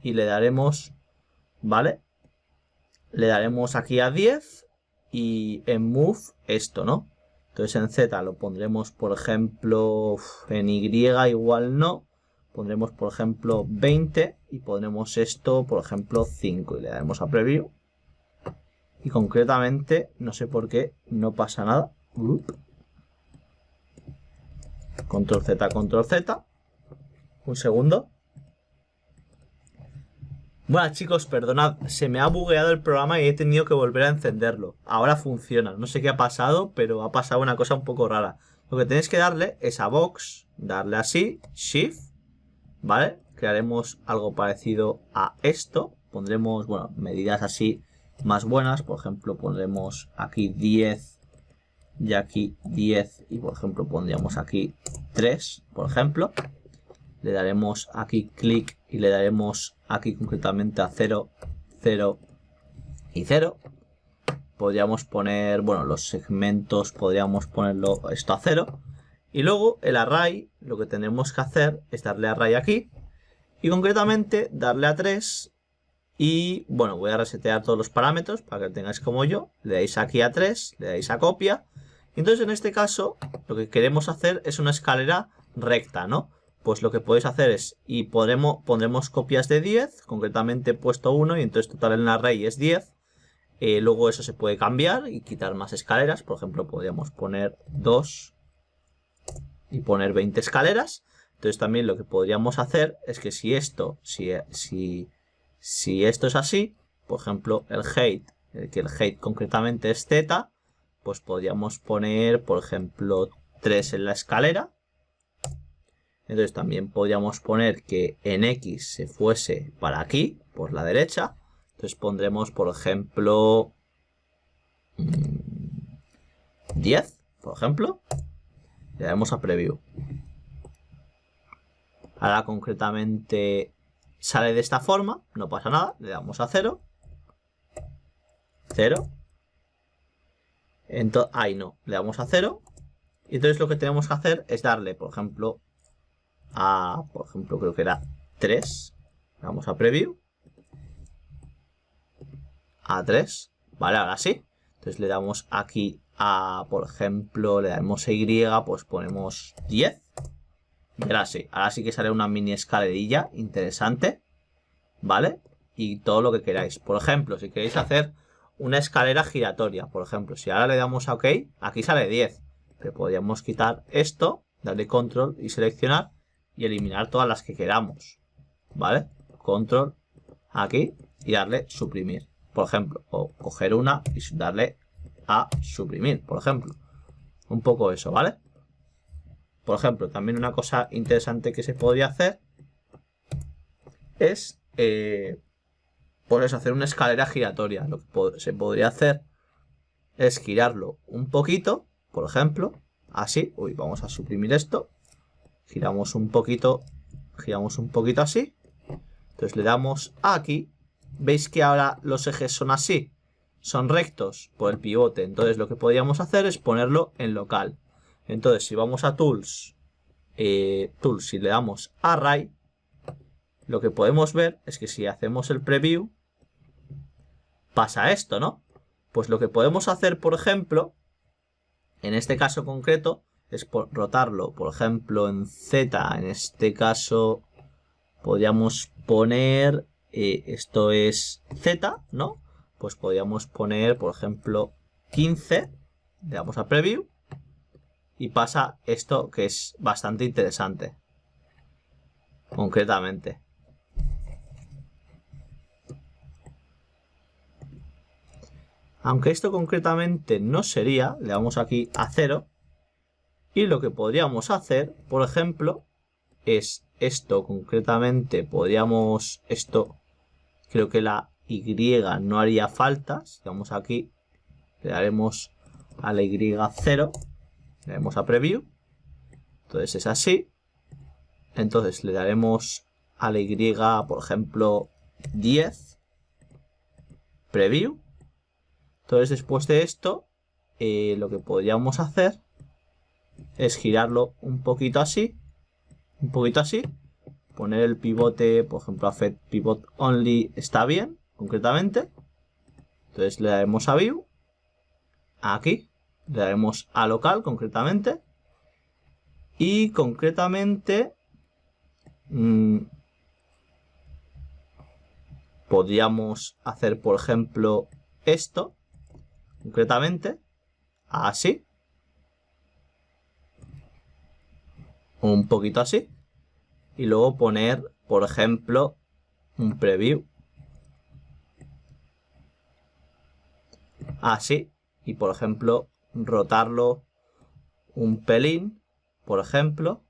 y le daremos, ¿vale? Le daremos aquí a 10 y en Move esto, ¿no? Entonces en Z lo pondremos, por ejemplo, en Y igual no. Pondremos, por ejemplo, 20 y pondremos esto, por ejemplo, 5 y le daremos a Preview. Y concretamente, no sé por qué, no pasa nada. Control Z. Un segundo. Bueno, chicos, perdonad, se me ha bugueado el programa y he tenido que volver a encenderlo. Ahora funciona, no sé qué ha pasado, pero ha pasado una cosa un poco rara. Lo que tenéis que darle es a Box, darle así, Shift, ¿vale? Crearemos algo parecido a esto. Pondremos, bueno, medidas así más buenas. Por ejemplo, pondremos aquí 10 y aquí 10 y, por ejemplo, pondríamos aquí 3, por ejemplo. Le daremos aquí clic y le daremos aquí concretamente a 0, 0 y 0. Podríamos poner, bueno, los segmentos, podríamos ponerlo esto a 0. Y luego el array, lo que tenemos que hacer es darle array aquí. Y concretamente darle a 3. Y bueno, voy a resetear todos los parámetros para que tengáis como yo. Le dais aquí a 3, le dais a copia. Y entonces en este caso lo que queremos hacer es una escalera recta, ¿no? Pues lo que podéis hacer es, y pondremos copias de 10, concretamente he puesto 1 y entonces total en el array es 10. Luego eso se puede cambiar y quitar más escaleras. Por ejemplo, podríamos poner 2 y poner 20 escaleras. Entonces también lo que podríamos hacer es que si esto es así, por ejemplo el height, que el height concretamente es z, pues podríamos poner, por ejemplo, 3 en la escalera. Entonces también podríamos poner que en X se fuese para aquí, por la derecha. Entonces pondremos, por ejemplo, 10, por ejemplo. Le damos a Preview. Ahora concretamente sale de esta forma, no pasa nada. Le damos a 0. 0. Entonces, ahí no, le damos a 0. Y entonces lo que tenemos que hacer es darle, por ejemplo, por ejemplo, creo que era 3. Vamos a Preview. A 3. Vale, ahora sí. Entonces le damos aquí a, por ejemplo, le damos a Y, pues ponemos 10. Y ahora sí que sale una mini escalerilla interesante. ¿Vale? Y todo lo que queráis. Por ejemplo, si queréis hacer una escalera giratoria, por ejemplo, si ahora le damos a OK, aquí sale 10. Pero podríamos quitar esto, darle control y seleccionar y eliminar todas las que queramos, ¿vale? Control aquí y darle suprimir, por ejemplo, o coger una y darle a suprimir, por ejemplo. Un poco eso, ¿vale? Por ejemplo, también una cosa interesante que se podría hacer es pues hacer una escalera giratoria. Lo que se podría hacer es girarlo un poquito, por ejemplo, así. Uy, vamos a suprimir esto. Giramos un poquito así. Entonces le damos aquí. ¿Veis que ahora los ejes son así? Son rectos por el pivote. Entonces lo que podríamos hacer es ponerlo en local. Entonces si vamos a Tools, y le damos Array, lo que podemos ver es que si hacemos el Preview, pasa esto, ¿no? Pues lo que podemos hacer, por ejemplo, en este caso concreto, es rotarlo, por ejemplo, en Z. En este caso podríamos poner, esto es Z, ¿no? Pues podríamos poner, por ejemplo, 15. Le damos a Preview y pasa esto que es bastante interesante. Concretamente. Aunque esto concretamente no sería, le damos aquí a 0. Y lo que podríamos hacer, por ejemplo, es esto concretamente. Podríamos, esto, creo que la Y no haría falta. Si vamos aquí, le daremos a la Y 0. Le daremos a Preview. Entonces es así. Entonces le daremos a la Y, por ejemplo, 10. Preview. Entonces, después de esto, lo que podríamos hacer es girarlo un poquito así. Un poquito así. Poner el pivote, por ejemplo, affect pivot only está bien, concretamente. Entonces le daremos a view. Aquí. Le daremos a local, concretamente. Y concretamente podríamos hacer, por ejemplo, esto. Concretamente. Así. Un poquito así. Y luego poner, por ejemplo, un preview. Así. Y, por ejemplo, rotarlo un pelín, por ejemplo.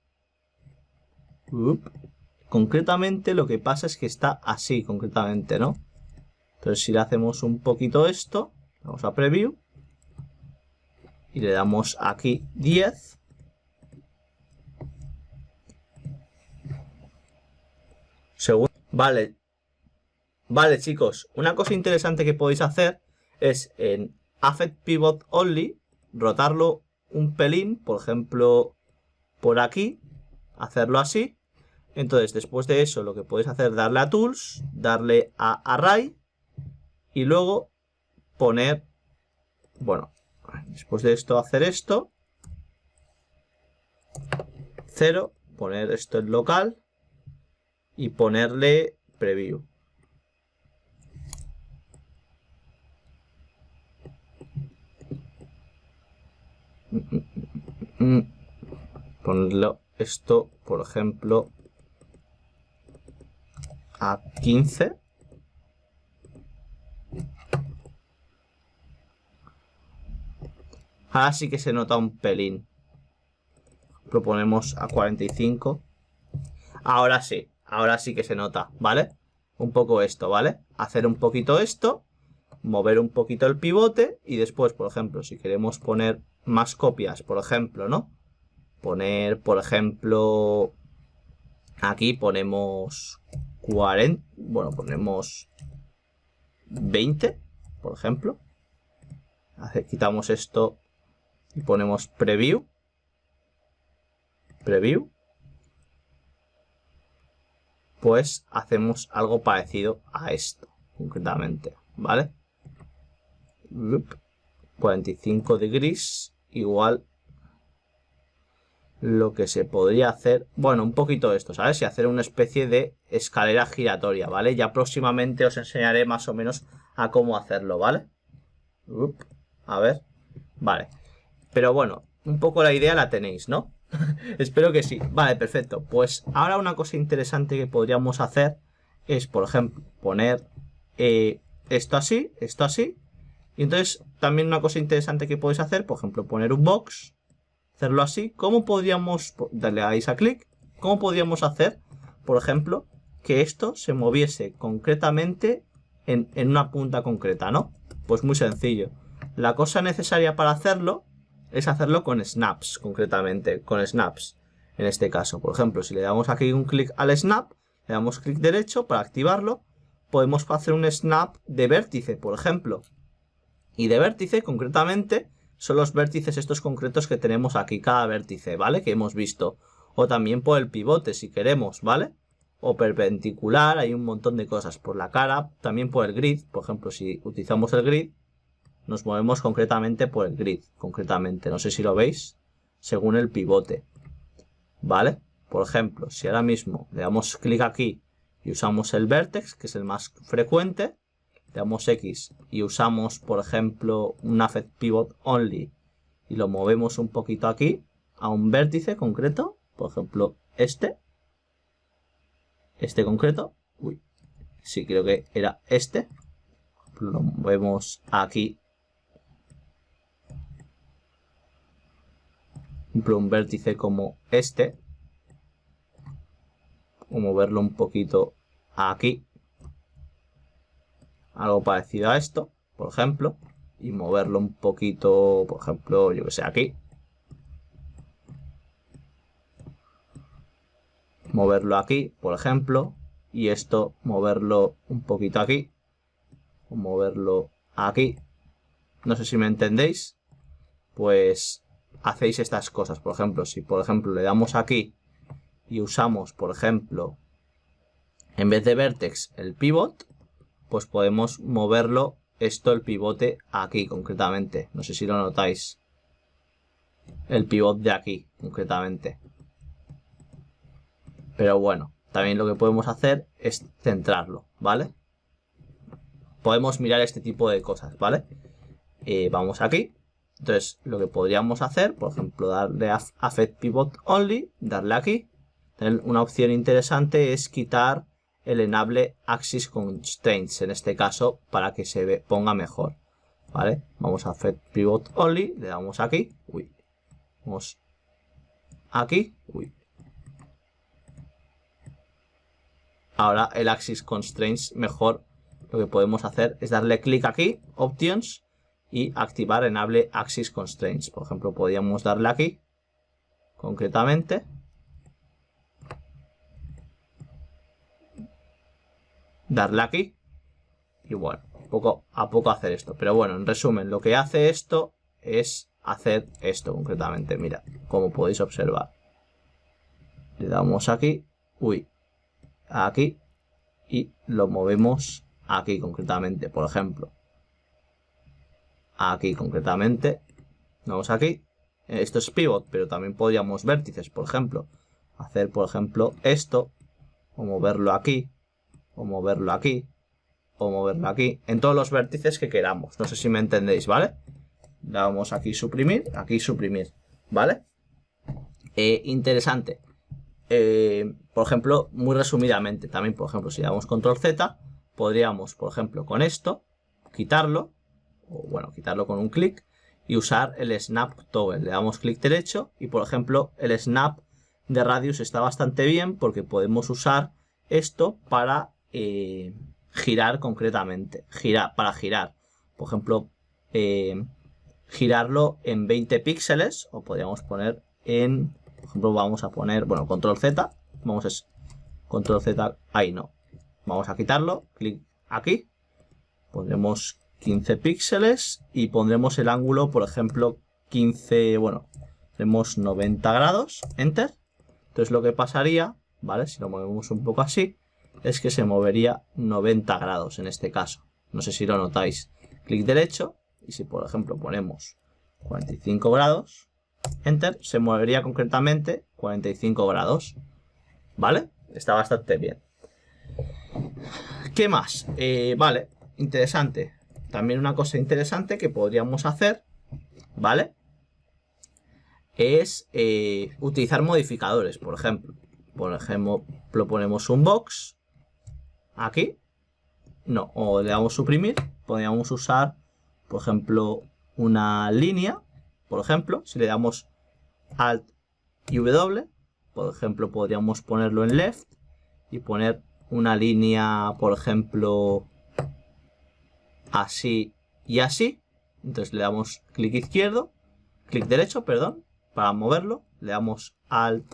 Concretamente lo que pasa es que está así, concretamente, ¿no? Entonces si le hacemos un poquito esto, vamos a preview. Y le damos aquí 10. Vale. Vale, chicos. Una cosa interesante que podéis hacer es en Affect Pivot Only, rotarlo un pelín, por ejemplo, por aquí, hacerlo así. Entonces, después de eso, lo que podéis hacer es darle a Tools, darle a Array y luego poner, bueno, después de esto hacer esto, 0, poner esto en local y ponerle preview. Ponerlo esto, por ejemplo, a 15. Ahora sí que se nota un pelín. Lo ponemos a 45. Ahora sí que se nota, ¿vale? Un poco esto, ¿vale? Hacer un poquito esto, mover un poquito el pivote y después, por ejemplo, si queremos poner más copias, por ejemplo, ¿no? Poner, por ejemplo, aquí ponemos 40, bueno, ponemos 20, por ejemplo. Quitamos esto y ponemos preview. Preview. Pues hacemos algo parecido a esto, concretamente, ¿vale? 45 degrees igual lo que se podría hacer, bueno, un poquito esto, ¿sabes? Y hacer una especie de escalera giratoria, ¿vale? Ya próximamente os enseñaré más o menos a cómo hacerlo, ¿vale? A ver, vale. Pero bueno, un poco la idea la tenéis, ¿no? Espero que sí. Vale, perfecto. Pues ahora una cosa interesante que podríamos hacer es, por ejemplo, poner esto así, esto así. Y entonces también una cosa interesante que podéis hacer, por ejemplo, poner un box, hacerlo así. ¿Cómo podríamos, darle a clic, cómo podríamos hacer, por ejemplo, que esto se moviese concretamente en una punta concreta, ¿no? Pues muy sencillo. La cosa necesaria para hacerlo es hacerlo con snaps, concretamente, con snaps. En este caso, por ejemplo, si le damos aquí un clic al snap, le damos clic derecho para activarlo, podemos hacer un snap de vértice, por ejemplo. Y de vértice, concretamente, son los vértices estos concretos que tenemos aquí, cada vértice, ¿vale? Que hemos visto. O también por el pivote, si queremos, ¿vale? O perpendicular, hay un montón de cosas. Por la cara, también por el grid. Por ejemplo, si utilizamos el grid, nos movemos concretamente por el grid. Concretamente, no sé si lo veis, según el pivote, ¿vale? Por ejemplo, si ahora mismo le damos clic aquí y usamos el vertex, que es el más frecuente, le damos X y usamos, por ejemplo, un affect pivot only y lo movemos un poquito aquí a un vértice concreto, por ejemplo, este concreto, uy, sí, creo que era este, lo movemos aquí, un vértice como este, o moverlo un poquito aquí, algo parecido a esto, por ejemplo, y moverlo un poquito, por ejemplo, yo que sé, aquí, moverlo aquí, por ejemplo, y esto moverlo un poquito aquí, o moverlo aquí. No sé si me entendéis. Pues hacéis estas cosas. Por ejemplo, si por ejemplo le damos aquí y usamos, por ejemplo, en vez de vertex el pivot, pues podemos moverlo esto, el pivote, aquí concretamente. No sé si lo notáis. El pivot de aquí, concretamente. Pero bueno, también lo que podemos hacer es centrarlo, ¿vale? Podemos mirar este tipo de cosas, ¿vale? Vamos aquí. Entonces, lo que podríamos hacer, por ejemplo, darle a Affect Pivot Only, darle aquí. Una opción interesante es quitar el Enable Axis Constraints, en este caso, para que se ponga mejor, ¿vale? Vamos a Affect Pivot Only, le damos aquí, uy, vamos aquí, uy. Ahora el Axis Constraints mejor, lo que podemos hacer es darle clic aquí, Options, y activar Enable Axis Constraints. Por ejemplo, podríamos darle aquí, concretamente. Darle aquí. Y bueno, poco a poco hacer esto. Pero bueno, en resumen, lo que hace esto es hacer esto concretamente. Mira, como podéis observar. Le damos aquí. Uy. Aquí. Y lo movemos aquí concretamente, por ejemplo. Aquí concretamente. Vamos aquí. Esto es pivot, pero también podríamos vértices, por ejemplo. Hacer, por ejemplo, esto. O moverlo aquí. O moverlo aquí. O moverlo aquí. En todos los vértices que queramos. No sé si me entendéis, ¿vale? Le damos aquí suprimir. Aquí suprimir. ¿Vale? Interesante. Por ejemplo, muy resumidamente. También, por ejemplo, si damos control Z. Podríamos, por ejemplo, con esto. Quitarlo. O bueno, quitarlo con un clic. Y usar el Snap Toggle. Le damos clic derecho. Y, por ejemplo, el Snap de Radius está bastante bien. Porque podemos usar esto para girar concretamente. Para girar. Por ejemplo, girarlo en 20 píxeles. O podríamos poner en... Por ejemplo, vamos a poner... Bueno, control Z. Vamos a... Control Z. Ahí no. Vamos a quitarlo. Clic aquí. Pondremos 15 píxeles. Y pondremos el ángulo, por ejemplo, 15... Bueno, tenemos 90 grados. Enter. Entonces lo que pasaría, ¿vale? Si lo movemos un poco así, es que se movería 90 grados en este caso. No sé si lo notáis. Clic derecho. Y si, por ejemplo, ponemos 45 grados, Enter, se movería concretamente 45 grados. ¿Vale? Está bastante bien. ¿Qué más? Vale, interesante. También una cosa interesante que podríamos hacer, ¿vale? Es utilizar modificadores, por ejemplo. Por ejemplo, ponemos un box aquí. No, o le damos suprimir. Podríamos usar, por ejemplo, una línea. Por ejemplo, si le damos Alt y W, por ejemplo, podríamos ponerlo en left y poner una línea, por ejemplo, así y así. Entonces le damos clic izquierdo, clic derecho, perdón, para moverlo. Le damos Alt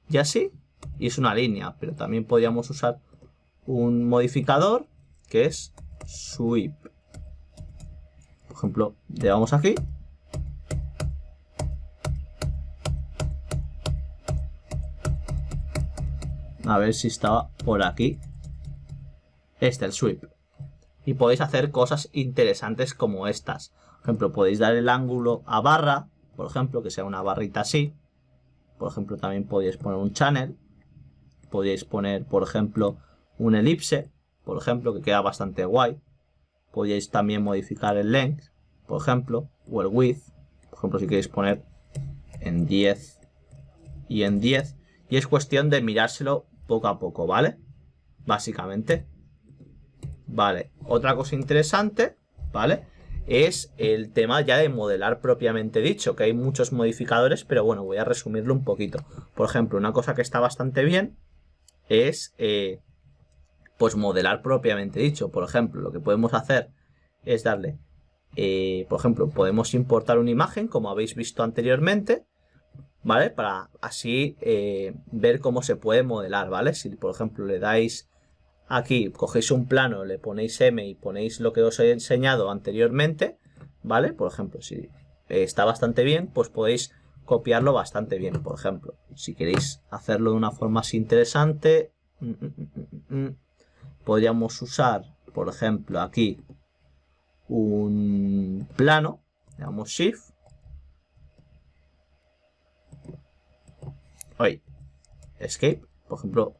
y así. Y es una línea, pero también podríamos usar un modificador que es Sweep. Por ejemplo, le damos aquí. A ver si estaba por aquí. El sweep. Y podéis hacer cosas interesantes como estas. Por ejemplo, podéis dar el ángulo a barra. Por ejemplo, que sea una barrita así. Por ejemplo, también podéis poner un channel. Podéis poner, por ejemplo, un elipse. Por ejemplo, que queda bastante guay. Podéis también modificar el length. Por ejemplo, o el width. Por ejemplo, si queréis poner en 10 y en 10. Y es cuestión de mirárselo poco a poco, ¿vale? Básicamente. Vale, otra cosa interesante, ¿vale? Es el tema ya de modelar propiamente dicho, que hay muchos modificadores, pero bueno, voy a resumirlo un poquito. Por ejemplo, una cosa que está bastante bien es, pues, modelar propiamente dicho. Por ejemplo, lo que podemos hacer es darle, por ejemplo, podemos importar una imagen, como habéis visto anteriormente. ¿vale? Para así ver cómo se puede modelar, ¿vale? Si por ejemplo le dais aquí, cogéis un plano, le ponéis M y ponéis lo que os he enseñado anteriormente, ¿vale? Por ejemplo, si está bastante bien, pues podéis copiarlo bastante bien. Por ejemplo, si queréis hacerlo de una forma más interesante, podríamos usar, por ejemplo, aquí un plano, le damos Shift, Escape, por ejemplo,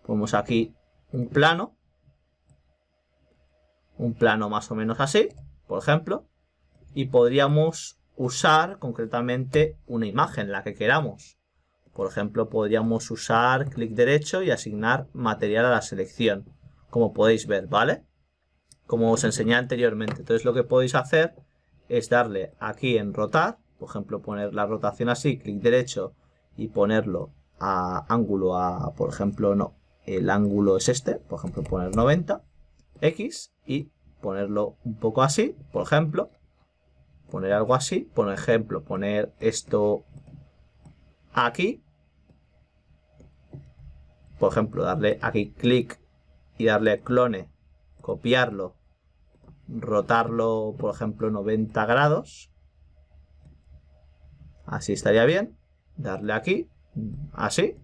ponemos aquí un plano más o menos así, por ejemplo, y podríamos usar concretamente una imagen, la que queramos. Por ejemplo, podríamos usar clic derecho y asignar material a la selección, como podéis ver, ¿vale? Como os enseñé anteriormente. Entonces lo que podéis hacer es darle aquí en rotar, por ejemplo, poner la rotación así, clic derecho y ponerlo a ángulo a, por ejemplo, no, el ángulo es este, por ejemplo, poner 90, X y ponerlo un poco así, por ejemplo, poner algo así, por ejemplo, poner esto aquí, por ejemplo, darle aquí clic y darle clone, copiarlo, rotarlo, por ejemplo, 90 grados, así estaría bien, darle aquí, así,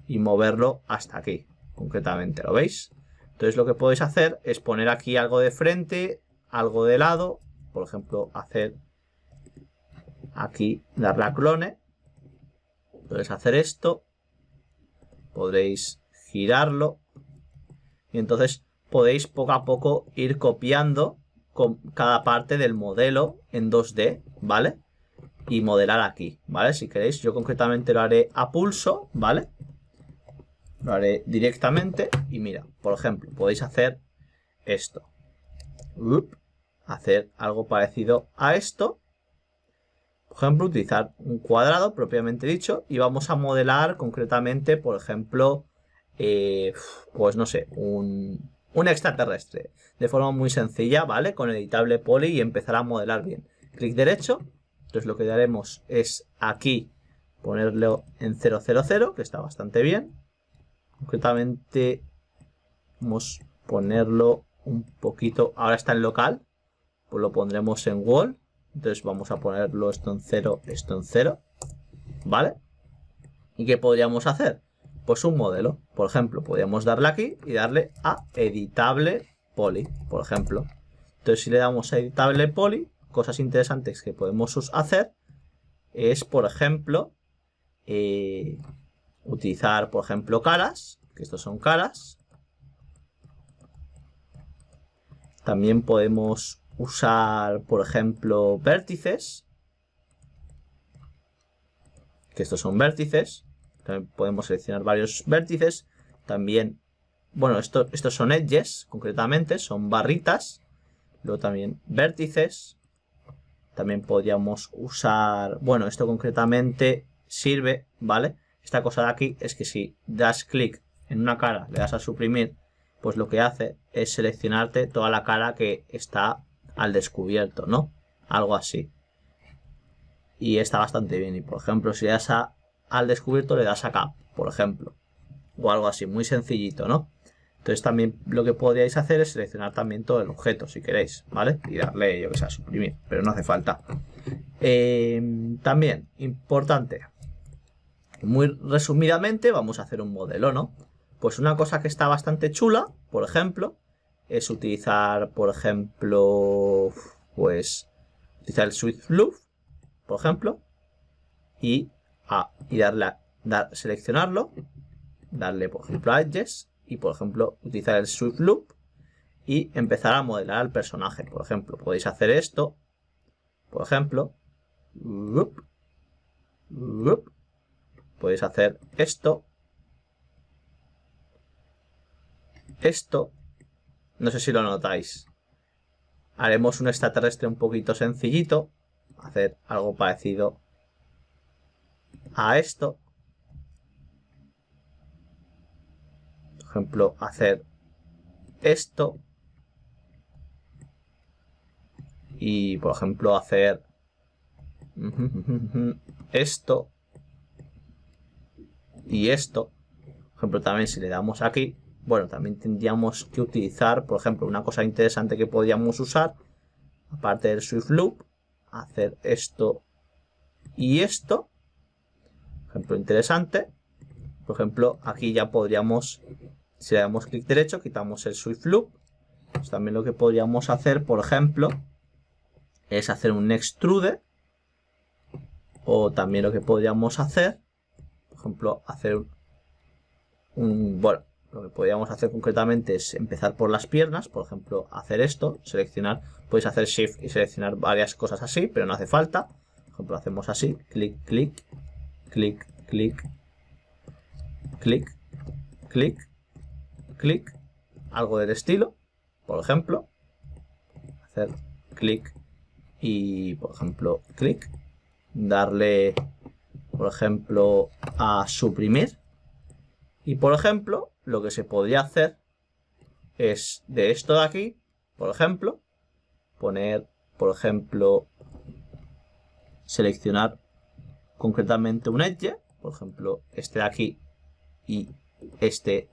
y moverlo hasta aquí, concretamente, ¿lo veis? Entonces lo que podéis hacer es poner aquí algo de frente, algo de lado, por ejemplo, hacer aquí, darle a clone, podéis hacer esto, podréis girarlo, y entonces podéis poco a poco ir copiando con cada parte del modelo en 2D, ¿vale? Y modelar aquí, ¿vale? Si queréis, yo concretamente lo haré a pulso, ¿vale? Lo haré directamente y mira, por ejemplo, podéis hacer esto. Hacer algo parecido a esto. Por ejemplo, utilizar un cuadrado propiamente dicho y vamos a modelar concretamente, por ejemplo, pues no sé, un extraterrestre. De forma muy sencilla, ¿vale? Con editable poly y empezar a modelar bien. Clic derecho. Entonces lo que haremos es aquí ponerlo en 000, que está bastante bien. Concretamente vamos a ponerlo un poquito, ahora está en local, pues lo pondremos en wall. Entonces vamos a ponerlo esto en 0, ¿vale? ¿Y qué podríamos hacer? Pues un modelo, por ejemplo, podríamos darle aquí y darle a editable poly, por ejemplo. Entonces si le damos a editable poly, cosas interesantes que podemos hacer es, por ejemplo, utilizar, por ejemplo, caras, que estos son caras. También podemos usar, por ejemplo, vértices, que estos son vértices. También podemos seleccionar varios vértices. También, bueno, estos son edges, concretamente, son barritas. Luego también vértices. También podríamos usar, bueno, esto concretamente sirve, ¿vale? Esta cosa de aquí es que si das clic en una cara, le das a suprimir, pues lo que hace es seleccionarte toda la cara que está al descubierto, ¿no? Algo así. Y está bastante bien. Y por ejemplo, si le das al descubierto, le das acá, por ejemplo. O algo así, muy sencillito, ¿no? Entonces también lo que podríais hacer es seleccionar también todo el objeto, si queréis, ¿vale? Y darle, yo que sé, a suprimir, pero no hace falta. También, importante, muy resumidamente, vamos a hacer un modelo, ¿no? Pues una cosa que está bastante chula, por ejemplo, es utilizar, por ejemplo, pues, utilizar el Swift Loop, por ejemplo, y darle seleccionarlo, darle, por ejemplo, a Edges, y por ejemplo, utilizar el Swift Loop y empezar a modelar al personaje. Por ejemplo, podéis hacer esto, por ejemplo, podéis hacer esto, no sé si lo notáis. Haremos un extraterrestre un poquito sencillito, hacer algo parecido a esto. Por ejemplo, hacer esto. Y por ejemplo hacer esto. y esto. Por ejemplo, también si le damos aquí, bueno, también tendríamos que utilizar, por ejemplo, una cosa interesante que podríamos usar, aparte del Swift Loop, hacer esto y esto. Ejemplo interesante. Por ejemplo, aquí ya podríamos, si le damos clic derecho, quitamos el Swift Loop. Pues también lo que podríamos hacer, por ejemplo, es hacer un extrude. O también lo que podríamos hacer, por ejemplo, hacer bueno, lo que podríamos hacer concretamente es empezar por las piernas. Por ejemplo, hacer esto, seleccionar, podéis hacer Shift y seleccionar varias cosas así, pero no hace falta. Por ejemplo, hacemos así, clic, clic, clic, clic, clic, clic, clic, algo del estilo. Por ejemplo, hacer clic y, por ejemplo, clic, darle, por ejemplo, a suprimir. Y, por ejemplo, lo que se podría hacer es de esto de aquí, por ejemplo, poner, por ejemplo, seleccionar concretamente un edge, por ejemplo, este de aquí y este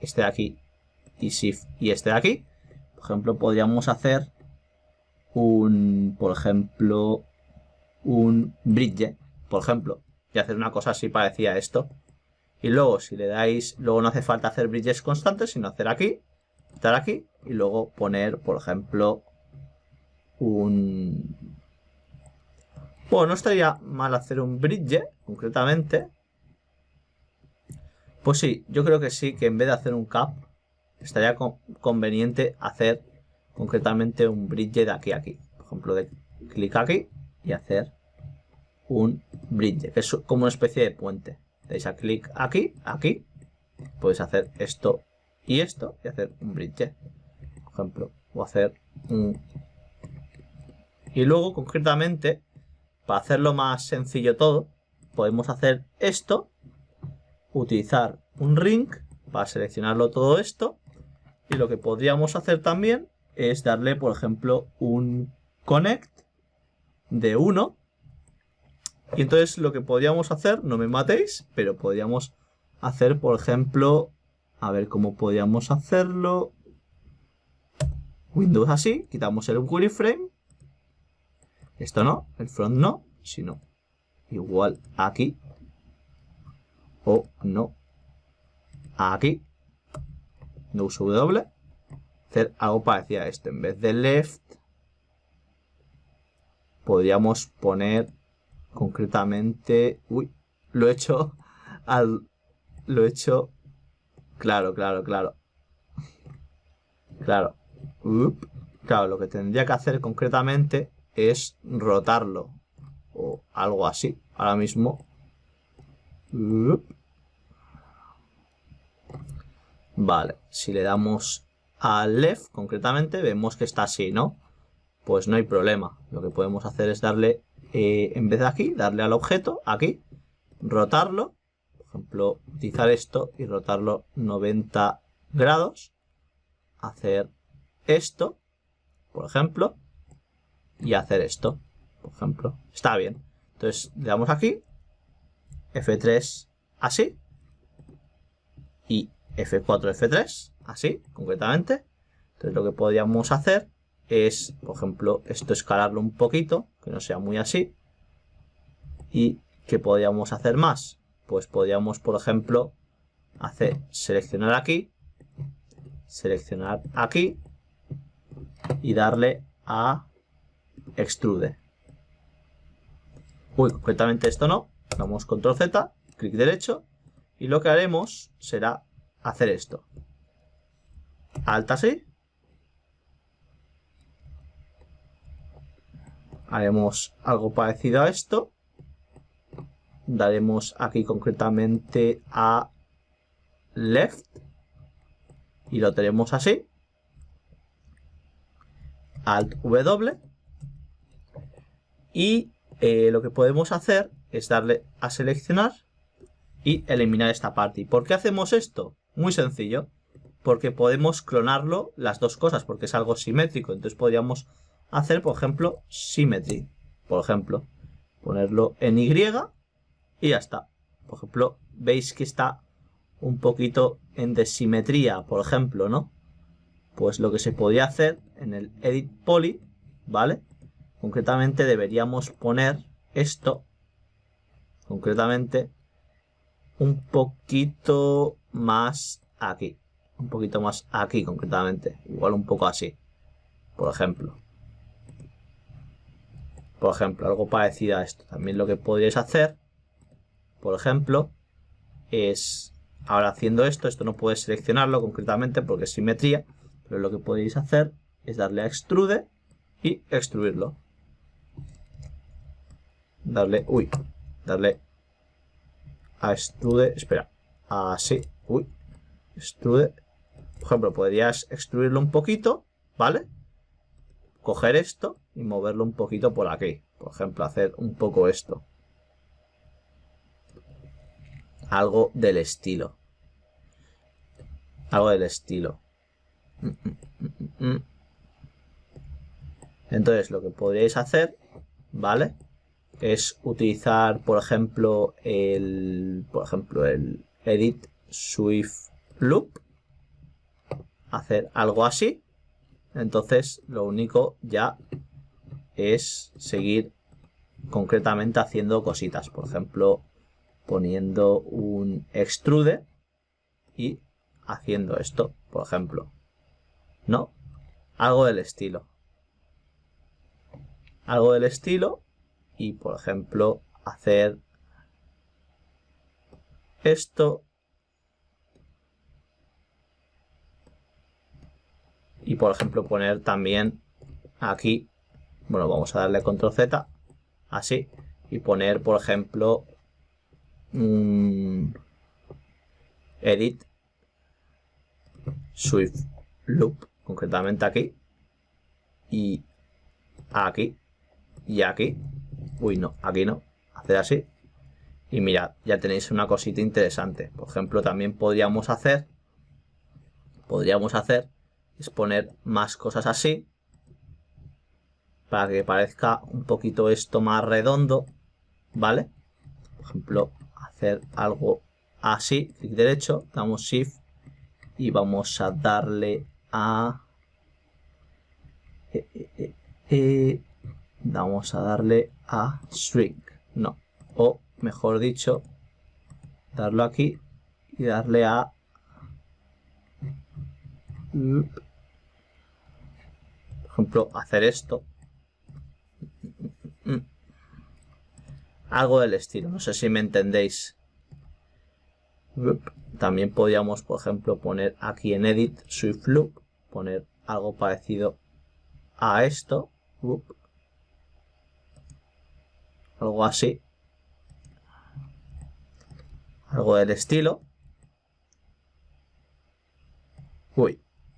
de aquí y Shift y este de aquí. Por ejemplo, podríamos hacer por ejemplo, un bridge, por ejemplo, y hacer una cosa así parecida a esto. Y luego, si le dais, luego no hace falta hacer bridges constantes, sino hacer aquí, estar aquí, y luego poner, por ejemplo, bueno, no estaría mal hacer un bridge, concretamente. Pues sí, yo creo que sí, que en vez de hacer un cap, estaría conveniente hacer concretamente un bridge de aquí a aquí. Por ejemplo, de clic aquí y hacer un bridge, que es como una especie de puente. Dais a clic aquí, aquí, podéis hacer esto y hacer un bridge, por ejemplo, o hacer un... Y luego, concretamente, para hacerlo más sencillo todo, podemos hacer esto, utilizar un ring para seleccionarlo todo esto, y lo que podríamos hacer también es darle, por ejemplo, un connect de 1. Y entonces lo que podríamos hacer, no me matéis, pero podríamos hacer, por ejemplo, a ver cómo podríamos hacerlo. Windows así, quitamos el wireframe. Esto no, el front no, sino igual aquí. O no, aquí. No uso W. Hacer algo parecido a esto. En vez de left, podríamos poner concretamente... Uy, lo he hecho claro. Claro, lo que tendría que hacer concretamente es rotarlo. O algo así. Ahora mismo. Vale, si le damos a left concretamente, vemos que está así, ¿no? Pues no hay problema. Lo que podemos hacer es darle, en vez de aquí, darle al objeto, aquí, rotarlo. Por ejemplo, utilizar esto y rotarlo 90 grados. Hacer esto, por ejemplo, y hacer esto, por ejemplo. Está bien. Entonces, le damos aquí, F3 así, y F4, F3, así, concretamente. Entonces, lo que podríamos hacer es, por ejemplo, esto escalarlo un poquito, que no sea muy así. ¿Y qué podríamos hacer más? Pues podríamos, por ejemplo, seleccionar aquí y darle a extrude. Uy, concretamente esto no. Damos control Z, clic derecho, y lo que haremos será hacer esto. Alt así. Haremos algo parecido a esto. Daremos aquí concretamente a left y lo tenemos así. Alt W. Y lo que podemos hacer es darle a seleccionar y eliminar esta parte. ¿Y por qué hacemos esto? Muy sencillo. Porque podemos clonarlo las dos cosas, porque es algo simétrico. Entonces podríamos hacer, por ejemplo, symmetry. Por ejemplo, ponerlo en Y y ya está. Por ejemplo, veis que está un poquito en desimetría, por ejemplo, ¿no? Pues lo que se podría hacer en el Edit Poly, ¿vale? Concretamente deberíamos poner esto, concretamente, un poquito más aquí. Un poquito más aquí, concretamente. Igual un poco así, por ejemplo. Por ejemplo, algo parecido a esto. También lo que podríais hacer, por ejemplo, es... Ahora haciendo esto no puedes seleccionarlo concretamente porque es simetría, pero lo que podéis hacer es darle a Extrude y extruirlo. Darle a Extrude, espera, así, Extrude. Por ejemplo, podrías extruirlo un poquito, ¿vale? Coger esto y moverlo un poquito por aquí. Por ejemplo, hacer un poco esto. Algo del estilo. Algo del estilo. Entonces, lo que podríais hacer, ¿vale? Es utilizar, por ejemplo, el Edit Swift Loop. Hacer algo así. Entonces, lo único ya es seguir concretamente haciendo cositas. Por ejemplo, poniendo un extrude y haciendo esto, por ejemplo. ¿No? Algo del estilo. Algo del estilo. Y, por ejemplo, hacer esto. Y, por ejemplo, poner también aquí. Bueno, vamos a darle control Z. Así. Y poner, por ejemplo, un Edit Swift Loop. Concretamente aquí. Y aquí. Y aquí. Uy, no, aquí no. Hacer así. Y mirad, ya tenéis una cosita interesante. Por ejemplo, también podríamos hacer es poner más cosas así. Para que parezca un poquito esto más redondo. ¿Vale? Por ejemplo, hacer algo así. Clic derecho, damos Shift. Y vamos a darle a... Vamos a darle a Shrink. No. O mejor dicho, darlo aquí y darle a... Por ejemplo, hacer esto. Algo del estilo. No sé si me entendéis. También podríamos, por ejemplo, poner aquí en Edit Swift Loop. Poner algo parecido a esto. Algo así. Algo del estilo.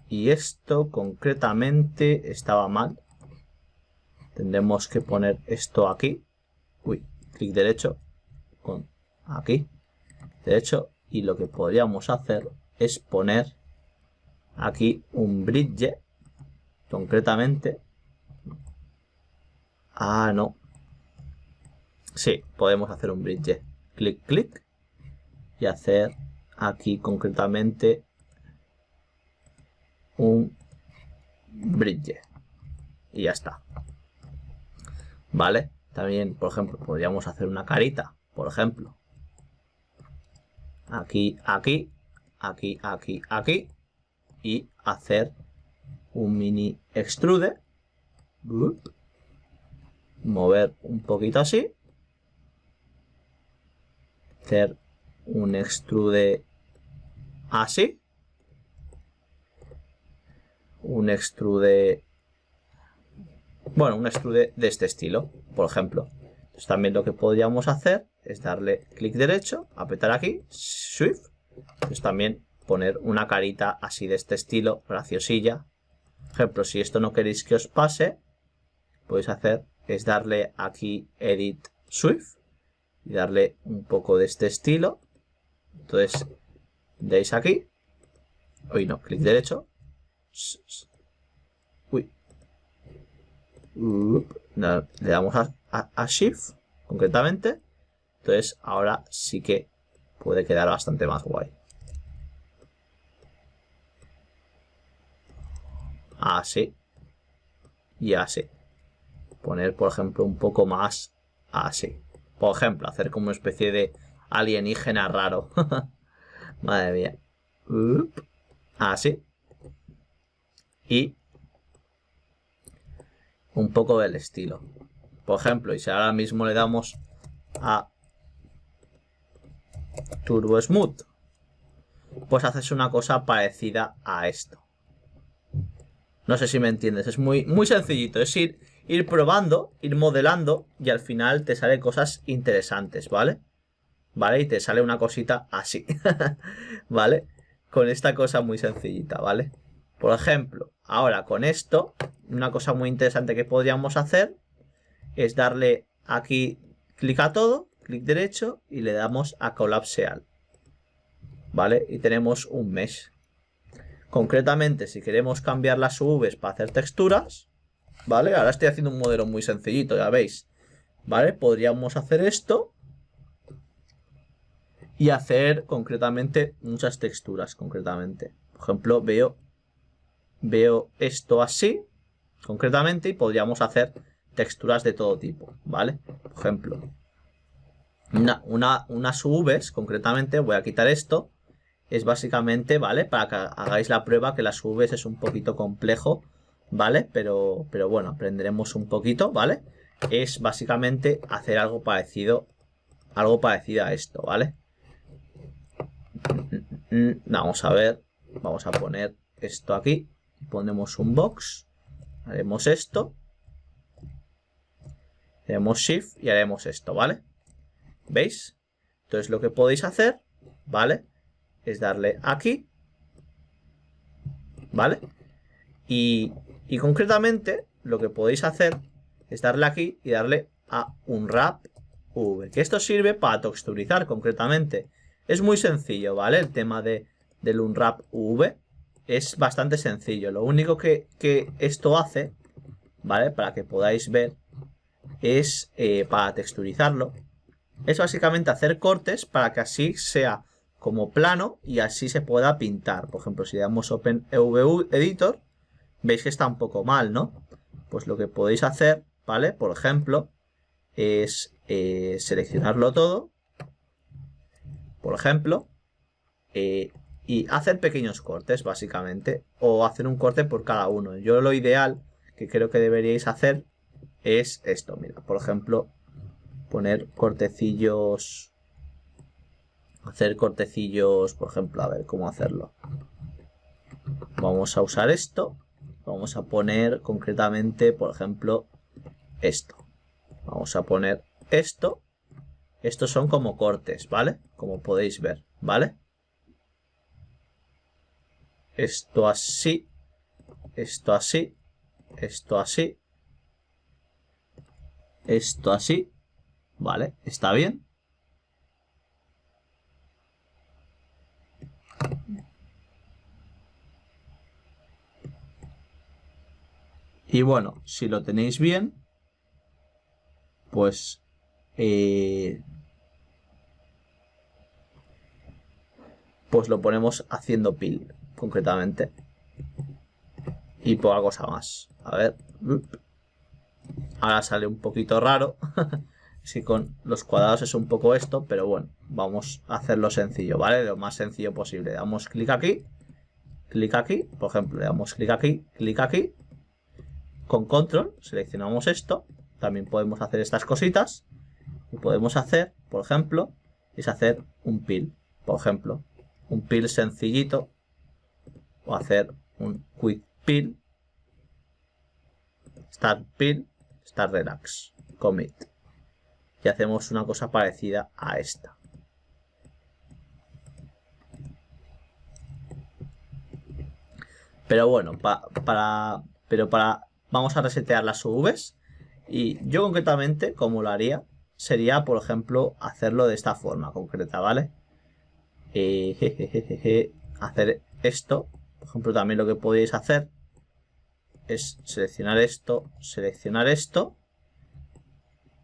Y esto concretamente estaba mal. Tendremos que poner esto aquí. Clic derecho. Con aquí. Derecho. Y lo que podríamos hacer es poner aquí un bridge. Concretamente. No. Sí, podemos hacer un bridge. Clic, clic. Y hacer aquí concretamente un bridge. Y ya está. ¿Vale? También, por ejemplo, podríamos hacer una carita. Por ejemplo. Aquí, aquí. Aquí, aquí, aquí. Y hacer un mini extrude. Mover un poquito así. Hacer un extrude así. Un extrude... Bueno, un extrude de este estilo, por ejemplo. Entonces también lo que podríamos hacer es darle clic derecho, apretar aquí, Shift. Entonces también poner una carita así de este estilo, graciosilla. Por ejemplo, si esto no queréis que os pase, podéis hacer es darle aquí Edit Swift y darle un poco de este estilo. Entonces, deis aquí. No, clic derecho. Le damos a Shift, concretamente. Entonces, ahora sí que puede quedar bastante más guay. Así. Y así. Poner, por ejemplo, un poco más así. Por ejemplo, hacer como una especie de alienígena raro. Madre mía. Así. Y un poco del estilo. Por ejemplo, y si ahora mismo le damos a Turbo Smooth, pues haces una cosa parecida a esto. No sé si me entiendes, es muy sencillito, es ir probando, ir modelando y al final te salen cosas interesantes, ¿vale? ¿Vale? Y te sale una cosita así, ¿vale? Con esta cosa muy sencillita, ¿vale? Por ejemplo, ahora con esto, una cosa muy interesante que podríamos hacer es darle aquí clic a todo, clic derecho y le damos a Collapse All, ¿vale? Y tenemos un mesh. Concretamente, si queremos cambiar las UVs para hacer texturas, ¿vale? Ahora estoy haciendo un modelo muy sencillito, ya veis, ¿vale? Podríamos hacer esto y hacer concretamente muchas texturas, concretamente. Por ejemplo, veo esto así, concretamente, y podríamos hacer texturas de todo tipo, ¿vale? Por ejemplo, unas UVs, concretamente, voy a quitar esto, es básicamente, ¿vale? Para que hagáis la prueba, que las UVs es un poquito complejo, ¿vale? Pero bueno, aprenderemos un poquito, ¿vale? Es básicamente hacer algo parecido a esto, ¿vale? Vamos a ver, vamos a poner esto aquí, ponemos un box, haremos esto, haremos shift y haremos esto, ¿vale? ¿Veis? Entonces lo que podéis hacer, ¿vale? Es darle aquí, ¿vale? Y concretamente lo que podéis hacer es darle aquí y darle a Unwrap V, que esto sirve para texturizar concretamente. Es muy sencillo, ¿vale? El tema del Unwrap V es bastante sencillo. Lo único que esto hace, ¿vale? Para que podáis ver, es para texturizarlo. Es básicamente hacer cortes para que así sea como plano y así se pueda pintar. Por ejemplo, si le damos Open EV Editor, veis que está un poco mal, ¿no? Pues lo que podéis hacer, ¿vale? Por ejemplo, es seleccionarlo todo, por ejemplo, y hacer pequeños cortes, básicamente, o hacer un corte por cada uno. Yo lo ideal que creo que deberíais hacer es esto, mira, por ejemplo, poner cortecillos, hacer cortecillos, por ejemplo, a ver cómo hacerlo. Vamos a usar esto, vamos a poner concretamente, por ejemplo, esto. Vamos a poner esto. Estos son como cortes, ¿vale? Como podéis ver, ¿vale? Esto así, esto así, esto así, esto así, ¿vale? ¿Está bien? Y bueno, si lo tenéis bien, pues lo ponemos haciendo pil, concretamente. Y poca cosa más. A ver. Ahora sale un poquito raro. Si con los cuadrados es un poco esto, pero bueno, vamos a hacerlo sencillo, ¿vale? Lo más sencillo posible. Le damos clic aquí, por ejemplo, le damos clic aquí. Con control seleccionamos esto. También podemos hacer estas cositas. Y podemos hacer, por ejemplo, es hacer un peel. Por ejemplo, un peel sencillito. O hacer un quick peel. Start peel, start relax, commit. Y hacemos una cosa parecida a esta. Pero bueno, vamos a resetear las UVs. Y yo concretamente, como lo haría, sería, por ejemplo, hacerlo de esta forma concreta, ¿vale? Hacer esto. Por ejemplo, también lo que podéis hacer es seleccionar esto.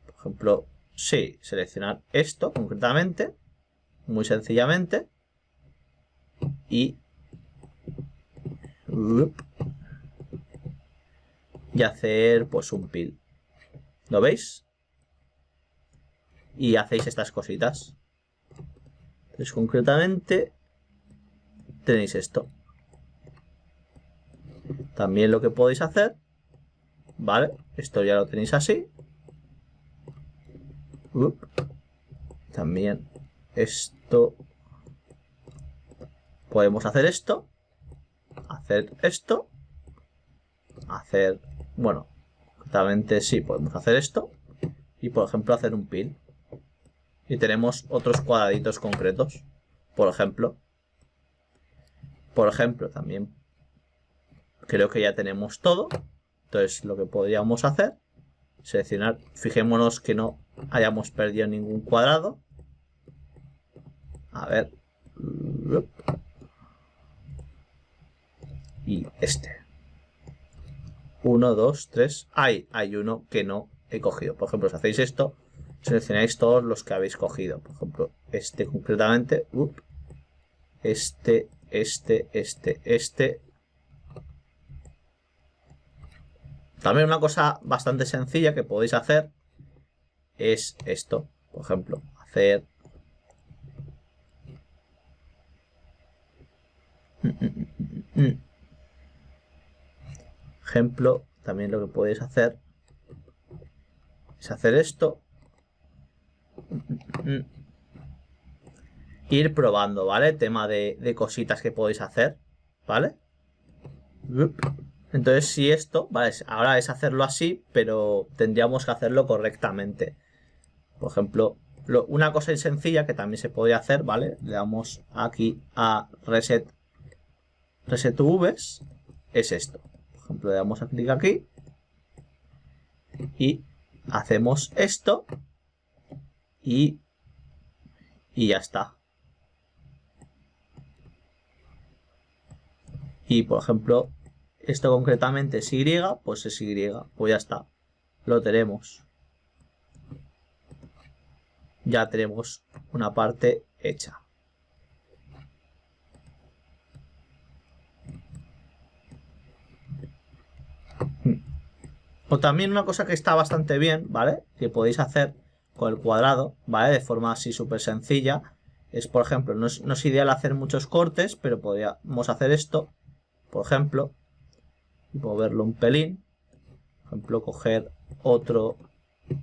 Por ejemplo, sí, seleccionar esto concretamente, muy sencillamente. Y hacer pues un pil. ¿Lo veis? Y hacéis estas cositas. Entonces concretamente tenéis esto. También lo que podéis hacer, ¿vale? Esto ya lo tenéis así. También esto. Podemos hacer esto. Hacer esto. Hacer... Bueno, exactamente sí, podemos hacer esto. Y por ejemplo hacer un pin. Y tenemos otros cuadraditos concretos. Por ejemplo. También creo que ya tenemos todo. Entonces lo que podríamos hacer, seleccionar, fijémonos que no hayamos perdido ningún cuadrado. A ver. Y este. 1, 2, 3. Hay uno que no he cogido. Por ejemplo, si hacéis esto, seleccionáis todos los que habéis cogido. Por ejemplo, este concretamente. Este. También una cosa bastante sencilla que podéis hacer es esto. Por ejemplo, hacer... Ejemplo, también lo que podéis hacer es hacer esto. Ir probando, ¿vale? Tema de cositas que podéis hacer, ¿vale? Entonces, si esto, ¿vale? Ahora es hacerlo así, pero tendríamos que hacerlo correctamente. Por ejemplo, una cosa sencilla que también se podría hacer, ¿vale? Le damos aquí a Reset Vs, es esto. Por ejemplo, le damos a clic aquí y hacemos esto y ya está. Y por ejemplo, esto concretamente es Y, pues es Y, pues ya está. Lo tenemos. Ya tenemos una parte hecha. O también una cosa que está bastante bien, ¿vale? Que podéis hacer con el cuadrado, ¿vale? De forma así súper sencilla. Es, por ejemplo, no es ideal hacer muchos cortes, pero podríamos hacer esto, por ejemplo, y moverlo un pelín. Por ejemplo, coger otro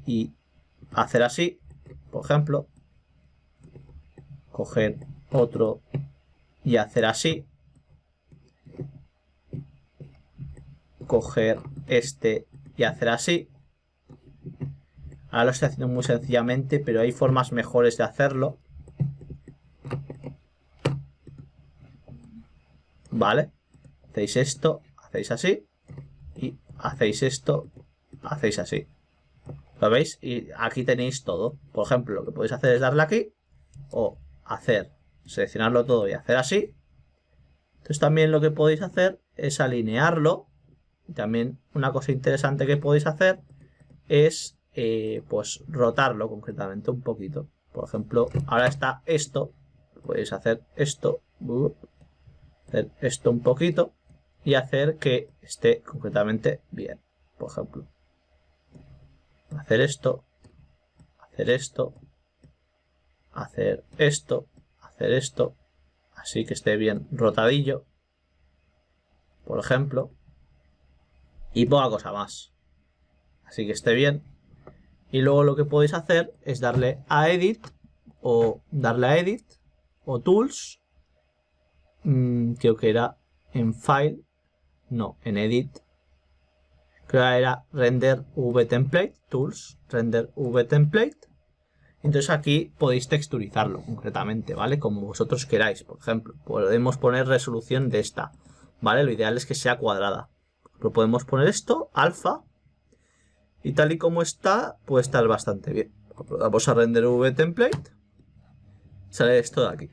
y hacer así, por ejemplo. Coger otro y hacer así. Coger este y hacer así. Ahora lo estoy haciendo muy sencillamente, pero hay formas mejores de hacerlo. ¿Vale? Hacéis esto, hacéis así. Y hacéis esto, hacéis así. ¿Lo veis? Y aquí tenéis todo. Por ejemplo, lo que podéis hacer es darle aquí. O hacer, seleccionarlo todo y hacer así. Entonces también lo que podéis hacer es alinearlo. Y también una cosa interesante que podéis hacer es pues rotarlo concretamente un poquito. Por ejemplo, ahora está esto. Podéis hacer esto. Hacer esto un poquito. Y hacer que esté concretamente bien. Por ejemplo. Hacer esto. Hacer esto. Hacer esto. Hacer esto. Así que esté bien rotadillo. Por ejemplo. Y poca cosa más. Así que esté bien. Y luego lo que podéis hacer es darle a Edit. O darle a Edit. O Tools. Creo que era en File. No, en Edit. Creo que era Render V Template. Tools. Render V Template. Entonces aquí podéis texturizarlo concretamente, ¿vale? Como vosotros queráis. Por ejemplo, podemos poner resolución de esta. ¿Vale? Lo ideal es que sea cuadrada. Pero podemos poner esto, alfa. Y tal y como está, puede estar bastante bien. Vamos a Render V Template. Sale esto de aquí.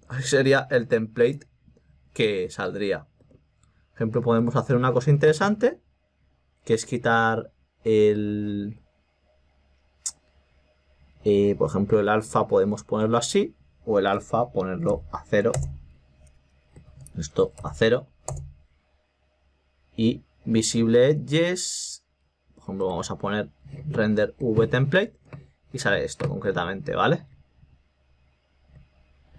Así sería el template que saldría. Por ejemplo, podemos hacer una cosa interesante, que es quitar el... por ejemplo, el alfa podemos ponerlo así. o el alfa ponerlo a 0. Esto a 0. Y visible edges, por ejemplo, vamos a poner render v template y sale esto concretamente, ¿vale?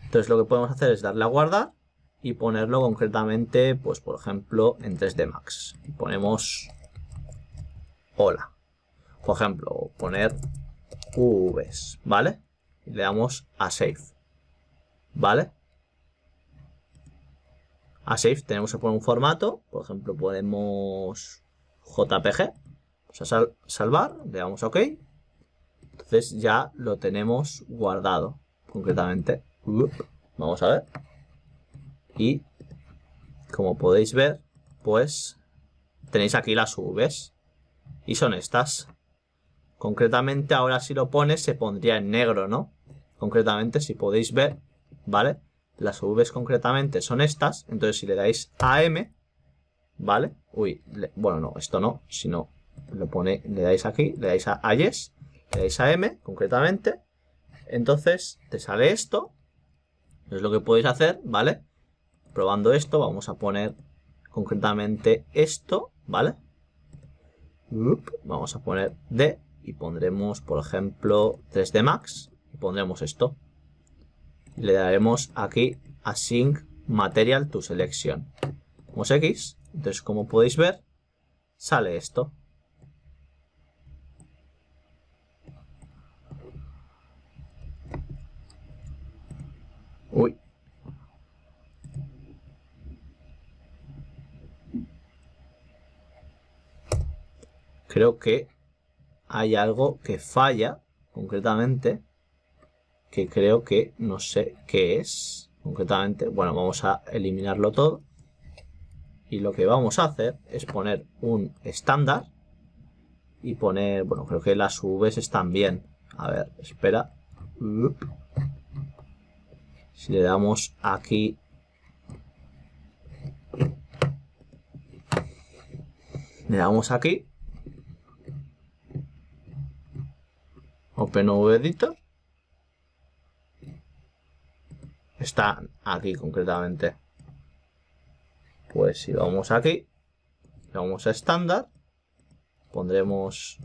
Entonces lo que podemos hacer es darle a guardar y ponerlo concretamente, pues por ejemplo, en 3D Max. Y ponemos hola. Por ejemplo, poner UVs, ¿vale? Y le damos a Save, ¿vale? A Save tenemos que poner un formato, por ejemplo, ponemos JPG, vamos a salvar, le damos a OK. Entonces ya lo tenemos guardado, concretamente. Vamos a ver. Y como podéis ver, pues tenéis aquí las UVs. Y son estas. Concretamente ahora si lo pones se pondría en negro, ¿no? Concretamente si podéis ver, ¿vale? Las UVs concretamente son estas. Entonces si le dais a M, ¿vale? Bueno, no, esto no, sino le dais aquí, le dais a Yes, le dais a M concretamente. Entonces te sale esto. Es lo que podéis hacer, ¿vale? Probando esto, vamos a poner concretamente esto, ¿vale? Vamos a poner D y pondremos, por ejemplo, 3D Max y pondremos esto. Le daremos aquí Async Material to Selection. Damos X, entonces como podéis ver, sale esto. Uy. Creo que hay algo que falla, concretamente, que creo que no sé qué es, concretamente. Bueno, vamos a eliminarlo todo. Y lo que vamos a hacer es poner un estándar y poner, bueno, creo que las UVs están bien. A ver, espera. Si le damos aquí, le damos aquí, OpenV Editor, está aquí concretamente. Pues si vamos aquí, vamos a estándar, pondremos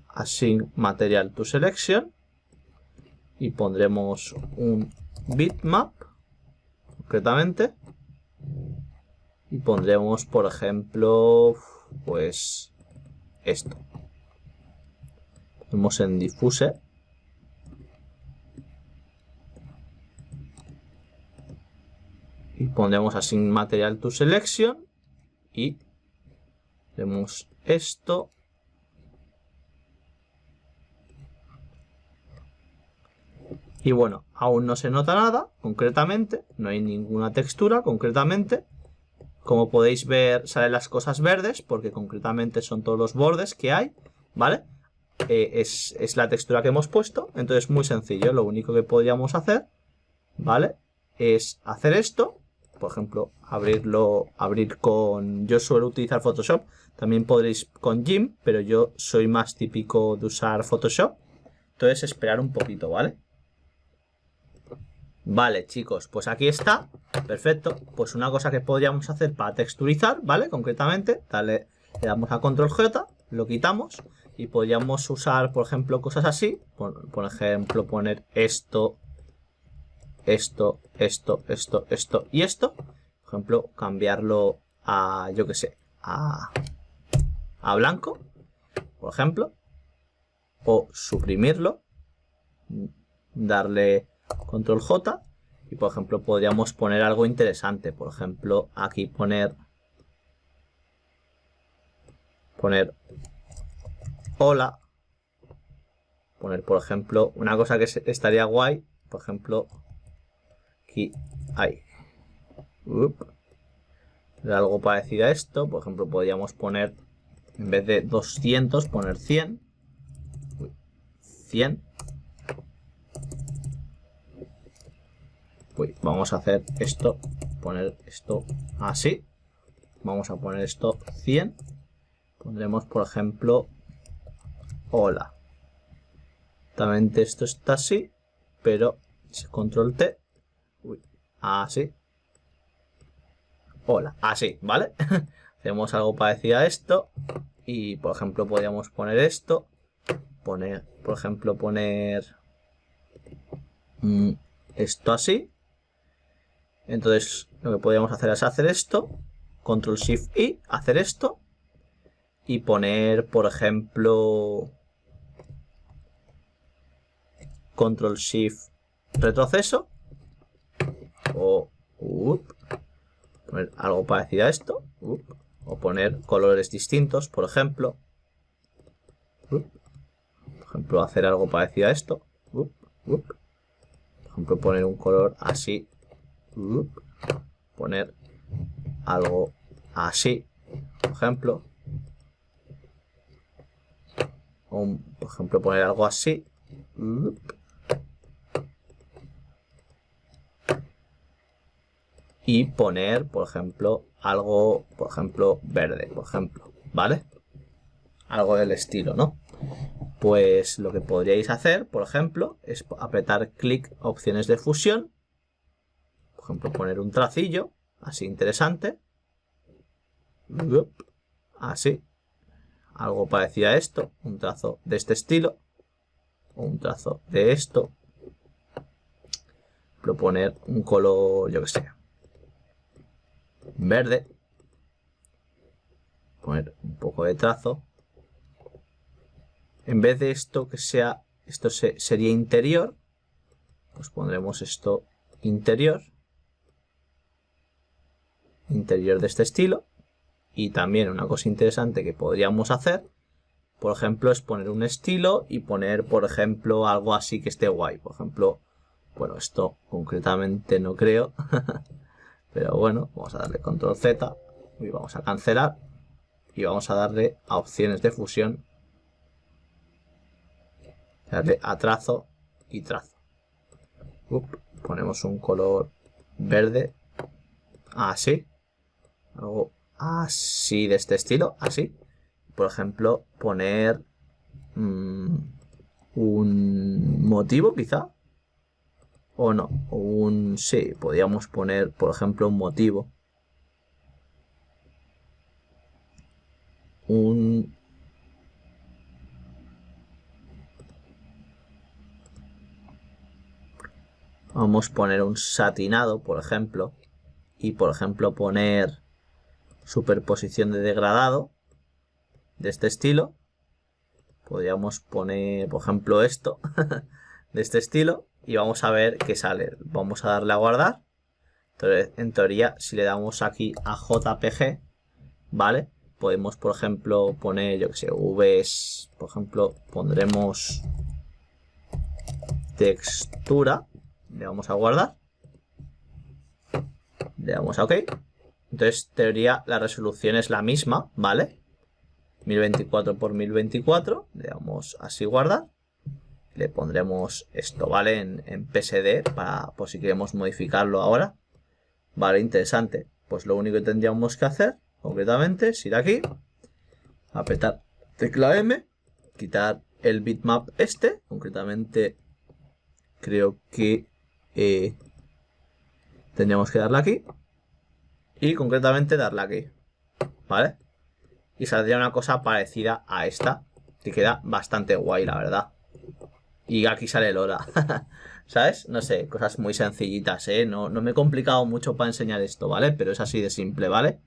Async Material to Selection y pondremos un bitmap concretamente y pondremos, por ejemplo, pues esto. Ponemos en Diffuse y pondremos Async Material to Selection y vemos esto. Y bueno, aún no se nota nada, concretamente, no hay ninguna textura, concretamente. Como podéis ver, salen las cosas verdes, porque concretamente son todos los bordes que hay, ¿vale? Es la textura que hemos puesto, entonces muy sencillo. Lo único que podríamos hacer, ¿vale? Es hacer esto, por ejemplo, abrir con... Yo suelo utilizar Photoshop, también podréis con GIMP, pero yo soy más típico de usar Photoshop. Entonces esperar un poquito, ¿vale? Vale, chicos, pues aquí está. Perfecto. Pues una cosa que podríamos hacer para texturizar, ¿vale? Concretamente, le damos a Control J, lo quitamos y podríamos usar, por ejemplo, cosas así. Por ejemplo, poner esto y esto. Por ejemplo, cambiarlo a, yo que sé, a blanco, por ejemplo. O suprimirlo. Darle Control J y por ejemplo podríamos poner algo interesante, por ejemplo aquí poner hola, poner por ejemplo una cosa que estaría guay, por ejemplo aquí hay algo parecido a esto, por ejemplo podríamos poner en vez de 200 poner 100. 100. Vamos a hacer esto, poner esto así. Vamos a poner esto 100. Pondremos, por ejemplo, hola. Exactamente esto está así, pero Control T. Uy, así. Hola, así, ¿vale? Hacemos algo parecido a esto. Y, por ejemplo, podríamos poner esto. Por ejemplo, poner esto así. Entonces, lo que podríamos hacer es hacer esto. Control Shift I, hacer esto. Y poner, por ejemplo, Control Shift retroceso. O poner algo parecido a esto. O poner colores distintos, por ejemplo. Por ejemplo, hacer algo parecido a esto. Por ejemplo, poner un color así. Poner algo así, por ejemplo. O, por ejemplo, poner algo así. Y poner, por ejemplo, algo, por ejemplo, verde, por ejemplo, ¿vale? Algo del estilo, ¿no? Pues lo que podríais hacer, por ejemplo, es apretar clic opciones de fusión. Por ejemplo, poner un tracillo, así interesante. Así. Algo parecido a esto. Un trazo de este estilo. O un trazo de esto. Proponer un color, yo que sé, verde. Poner un poco de trazo. En vez de esto que sea, esto sería interior, pues pondremos esto interior. Interior de este estilo. Y también una cosa interesante que podríamos hacer, por ejemplo, es poner un estilo y poner, por ejemplo, algo así que esté guay. Por ejemplo, bueno, esto concretamente no creo. Pero bueno, vamos a darle control Z y vamos a cancelar. Y vamos a darle a opciones de fusión. Darle a trazo y trazo. Ponemos un color verde. Así. Algo así de este estilo. Así. Por ejemplo, poner un motivo quizá. O no. Sí, podríamos poner, por ejemplo, un motivo. Vamos a poner un satinado, por ejemplo. Y, por ejemplo, poner superposición de degradado. De este estilo. Podríamos poner, por ejemplo, esto. De este estilo. Y vamos a ver qué sale. Vamos a darle a guardar. Entonces, en teoría, si le damos aquí a JPG, ¿vale? Podemos, por ejemplo, poner, yo que sé, Vs. Por ejemplo, pondremos textura. Le vamos a guardar. Le damos a OK. Entonces, en teoría, la resolución es la misma, ¿vale? 1024 por 1024. Le damos así guardar. Le pondremos esto, ¿vale? En PSD, por si queremos modificarlo ahora. Vale, interesante. Pues lo único que tendríamos que hacer, concretamente, es ir aquí, apretar tecla M, quitar el bitmap este, concretamente creo que tendríamos que darle aquí y concretamente darle aquí, ¿vale? Y saldría una cosa parecida a esta, que queda bastante guay, la verdad. Y aquí sale el hora, ¿sabes? No sé, cosas muy sencillitas, ¿eh? No me he complicado mucho para enseñar esto, ¿vale? Pero es así de simple, ¿vale?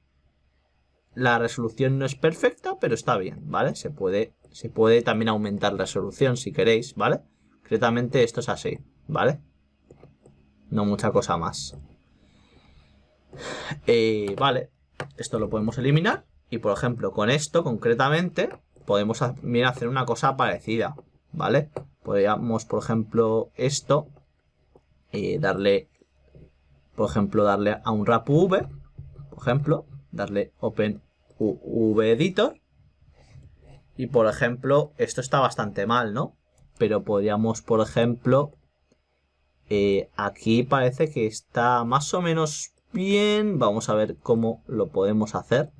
La resolución no es perfecta, pero está bien, ¿vale? Se puede también aumentar la resolución si queréis, ¿vale? Concretamente esto es así, ¿vale? No mucha cosa más. Vale, esto lo podemos eliminar. Y por ejemplo, con esto concretamente podemos también hacer una cosa parecida, ¿vale? Podríamos, por ejemplo, esto darle, por ejemplo, darle a un wrap V, por ejemplo, darle Open V Editor. Y por ejemplo, esto está bastante mal, ¿no? Pero podríamos, por ejemplo, aquí parece que está más o menos bien. Vamos a ver cómo lo podemos hacer.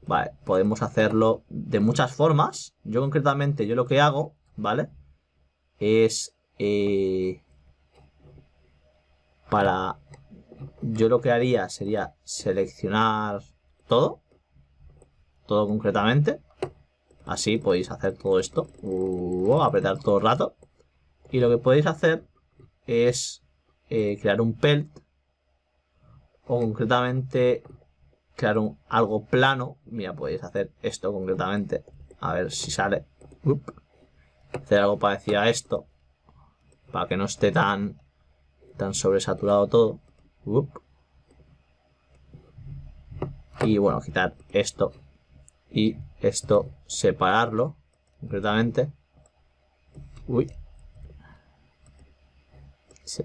Vale, podemos hacerlo de muchas formas. Yo concretamente, yo lo que hago, ¿vale? Es Yo lo que haría sería seleccionar todo concretamente. Así podéis hacer todo esto, apretar todo el rato. Y lo que podéis hacer es crear un pelt, o concretamente crear algo plano. Mira, podéis hacer esto concretamente, a ver si sale. Hacer algo parecido a esto, para que no esté tan sobresaturado todo. Y bueno, quitar esto y esto, separarlo concretamente.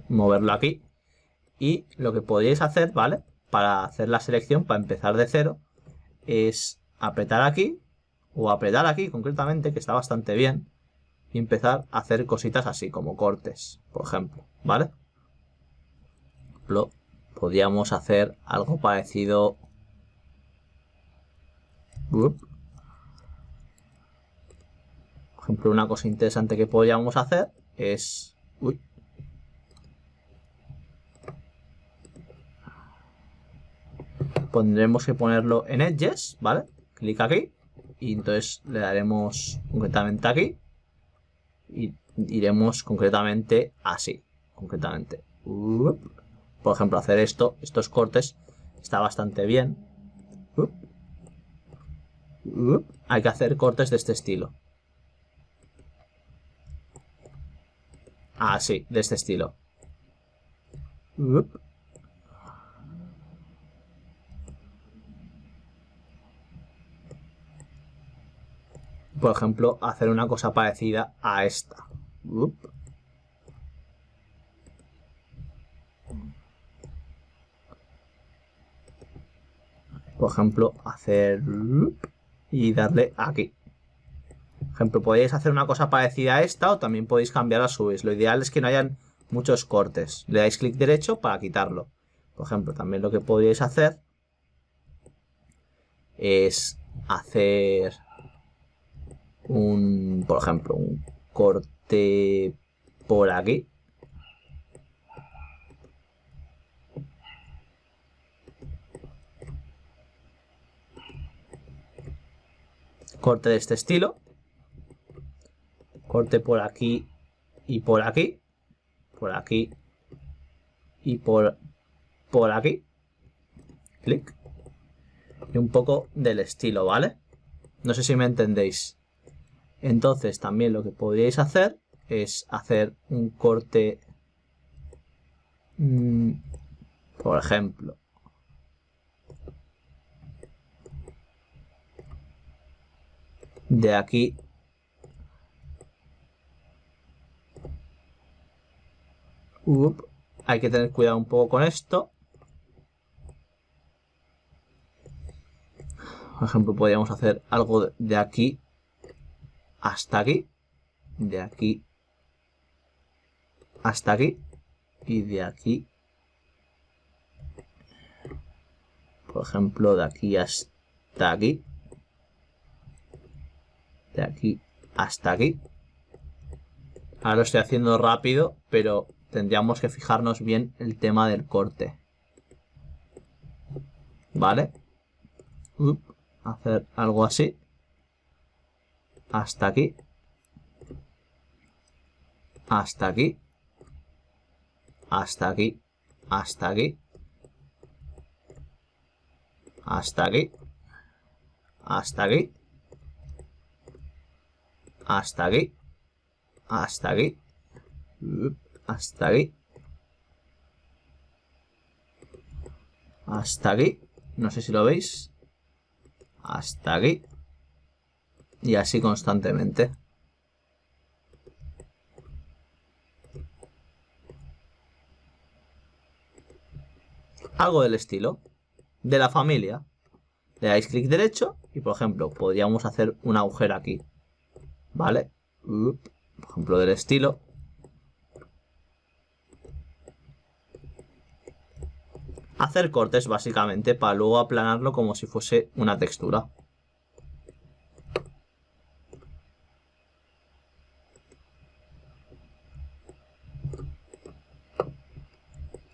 Moverlo aquí. Y lo que podríais hacer, ¿vale? Para hacer la selección, para empezar de cero, es apretar aquí, o apretar aquí concretamente, que está bastante bien, y empezar a hacer cositas así, como cortes, por ejemplo, ¿vale? Podríamos hacer algo parecido. Por ejemplo, una cosa interesante que podríamos hacer es... Tendremos que ponerlo en Edges, ¿vale? Clic aquí. Y entonces le daremos concretamente aquí. Y iremos concretamente así. Concretamente. Por ejemplo, hacer estos cortes está bastante bien. Hay que hacer cortes de este estilo. Así, de este estilo. Por ejemplo, hacer una cosa parecida a esta. Por ejemplo, hacer y darle aquí. Por ejemplo, podéis hacer una cosa parecida a esta, o también podéis cambiar a su vez. Lo ideal es que no hayan muchos cortes. Le dais clic derecho para quitarlo. Por ejemplo, también lo que podríais hacer es hacer por ejemplo, un corte por aquí. Corte de este estilo. Corte por aquí y por aquí. Por aquí y por aquí. Clic. Y un poco del estilo, ¿vale? No sé si me entendéis. Entonces también lo que podríais hacer es hacer un corte, por ejemplo, de aquí hay que tener cuidado un poco con esto. Por ejemplo, podríamos hacer algo de aquí hasta aquí, de aquí hasta aquí y de aquí, por ejemplo, de aquí hasta aquí, de aquí hasta aquí. Ahora lo estoy haciendo rápido, pero tendríamos que fijarnos bien el tema del corte, ¿vale? Hacer algo así hasta aquí, hasta aquí, hasta aquí, hasta aquí, hasta aquí, hasta aquí, hasta aquí, hasta aquí, hasta aquí, hasta aquí. No sé si lo veis. Hasta aquí. Y así constantemente. Algo del estilo. De la familia. Le dais clic derecho y, por ejemplo, podríamos hacer un agujero aquí. ¿Vale? Por ejemplo, del estilo. Hacer cortes, básicamente, para luego aplanarlo como si fuese una textura.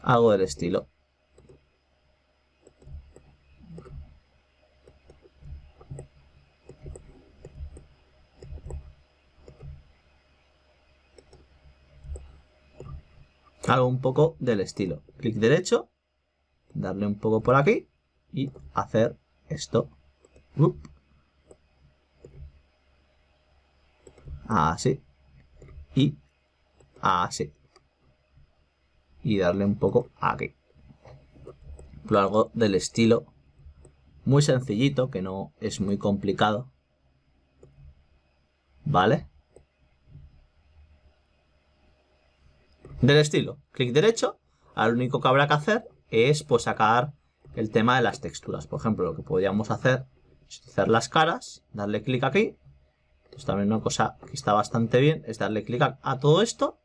algo del estilo. Algo un poco del estilo. Clic derecho, darle un poco por aquí y hacer esto. Así. Y así. Y darle un poco aquí. Pero algo del estilo. Muy sencillito, que no es muy complicado. ¿Vale? Del estilo. Clic derecho. Ahora lo único que habrá que hacer es pues sacar el tema de las texturas. Por ejemplo, lo que podríamos hacer es hacer las caras, darle clic aquí. Entonces también una cosa que está bastante bien es darle clic a todo esto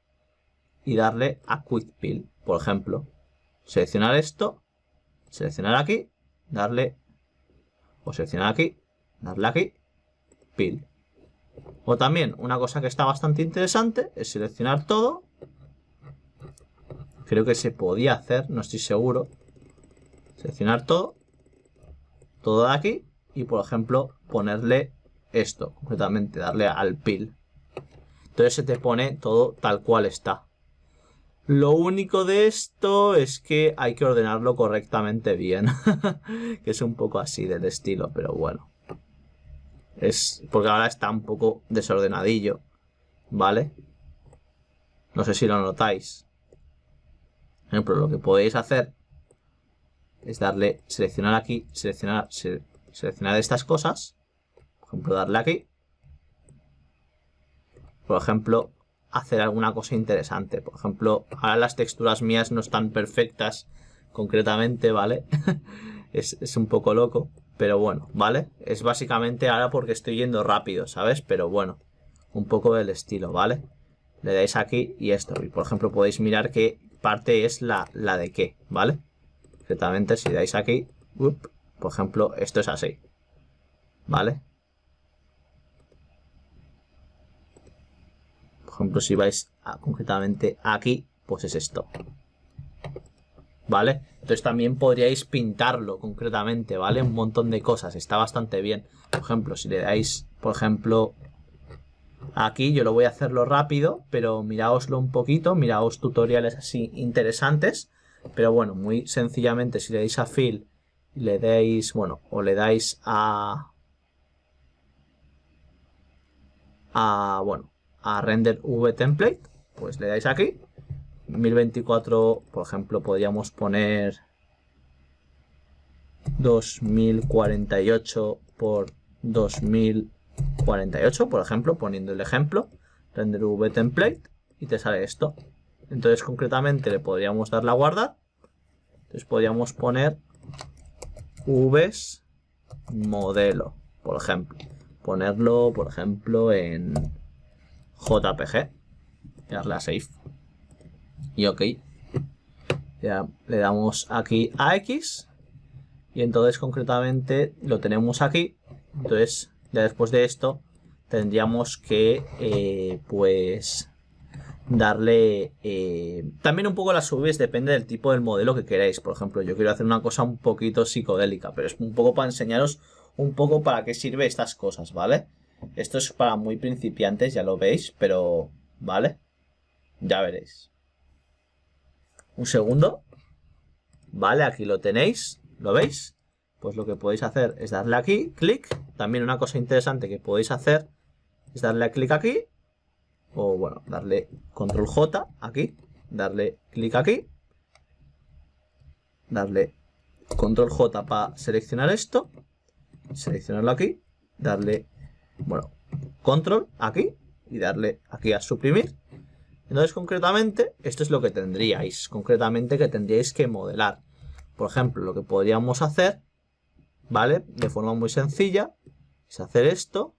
y darle a Quick Fill. Por ejemplo, seleccionar esto, seleccionar aquí, darle, o seleccionar aquí, darle aquí, Fill. O también una cosa que está bastante interesante es seleccionar todo. Creo que se podía hacer, no estoy seguro. Seleccionar todo, todo de aquí y por ejemplo ponerle esto, concretamente darle al Fill. Entonces se te pone todo tal cual está. Lo único de esto es que hay que ordenarlo correctamente bien. Que es un poco así del estilo, pero bueno. Es porque ahora está un poco desordenadillo, ¿vale? No sé si lo notáis. Por ejemplo, lo que podéis hacer es darle, seleccionar aquí, seleccionar estas cosas. Por ejemplo, darle aquí. Por ejemplo, hacer alguna cosa interesante. Por ejemplo, ahora las texturas mías no están perfectas concretamente, ¿vale? es un poco loco, pero bueno, ¿vale? Es básicamente ahora porque estoy yendo rápido, ¿sabes? Pero bueno, un poco del estilo, ¿vale? Le dais aquí y esto. Y por ejemplo podéis mirar qué parte es la de qué, ¿vale? Concretamente si dais aquí, por ejemplo, esto es así, ¿vale? Por ejemplo, si vais concretamente aquí, pues es esto. ¿Vale? Entonces también podríais pintarlo concretamente, ¿vale? Un montón de cosas, está bastante bien. Por ejemplo, si le dais, por ejemplo, aquí, yo lo voy a hacerlo rápido, pero miraoslo un poquito, miraos tutoriales así interesantes. Pero bueno, muy sencillamente, si le dais a Fill y le dais, bueno, o le dais bueno, a Render V Template, pues le dais aquí. 1024, por ejemplo, podríamos poner 2048 por 2048, por ejemplo, poniendo el ejemplo, Render V Template, y te sale esto. Entonces, concretamente, le podríamos dar la guardar. Entonces, podríamos poner Vs modelo, por ejemplo. Ponerlo, por ejemplo, en JPG. Y darle a Save. Y OK. Ya le damos aquí a X. Y entonces concretamente lo tenemos aquí. Entonces ya después de esto tendríamos que pues darle también un poco las UVs, depende del tipo del modelo que queráis. Por ejemplo, yo quiero hacer una cosa un poquito psicodélica, pero es un poco para enseñaros un poco para qué sirve estas cosas, ¿vale? Esto es para muy principiantes, ya lo veis, pero ¿vale? Ya veréis. Un segundo. Vale, aquí lo tenéis, ¿lo veis? Pues lo que podéis hacer es darle aquí, clic. También una cosa interesante que podéis hacer es darle a clic aquí. O bueno, darle control J aquí. Darle clic aquí. Darle control J para seleccionar esto. Seleccionarlo aquí. Darle, bueno, control aquí. Y darle aquí a suprimir. Entonces, concretamente, esto es lo que tendríais. Concretamente, que tendríais que modelar. Por ejemplo, lo que podríamos hacer, ¿vale? De forma muy sencilla, es hacer esto.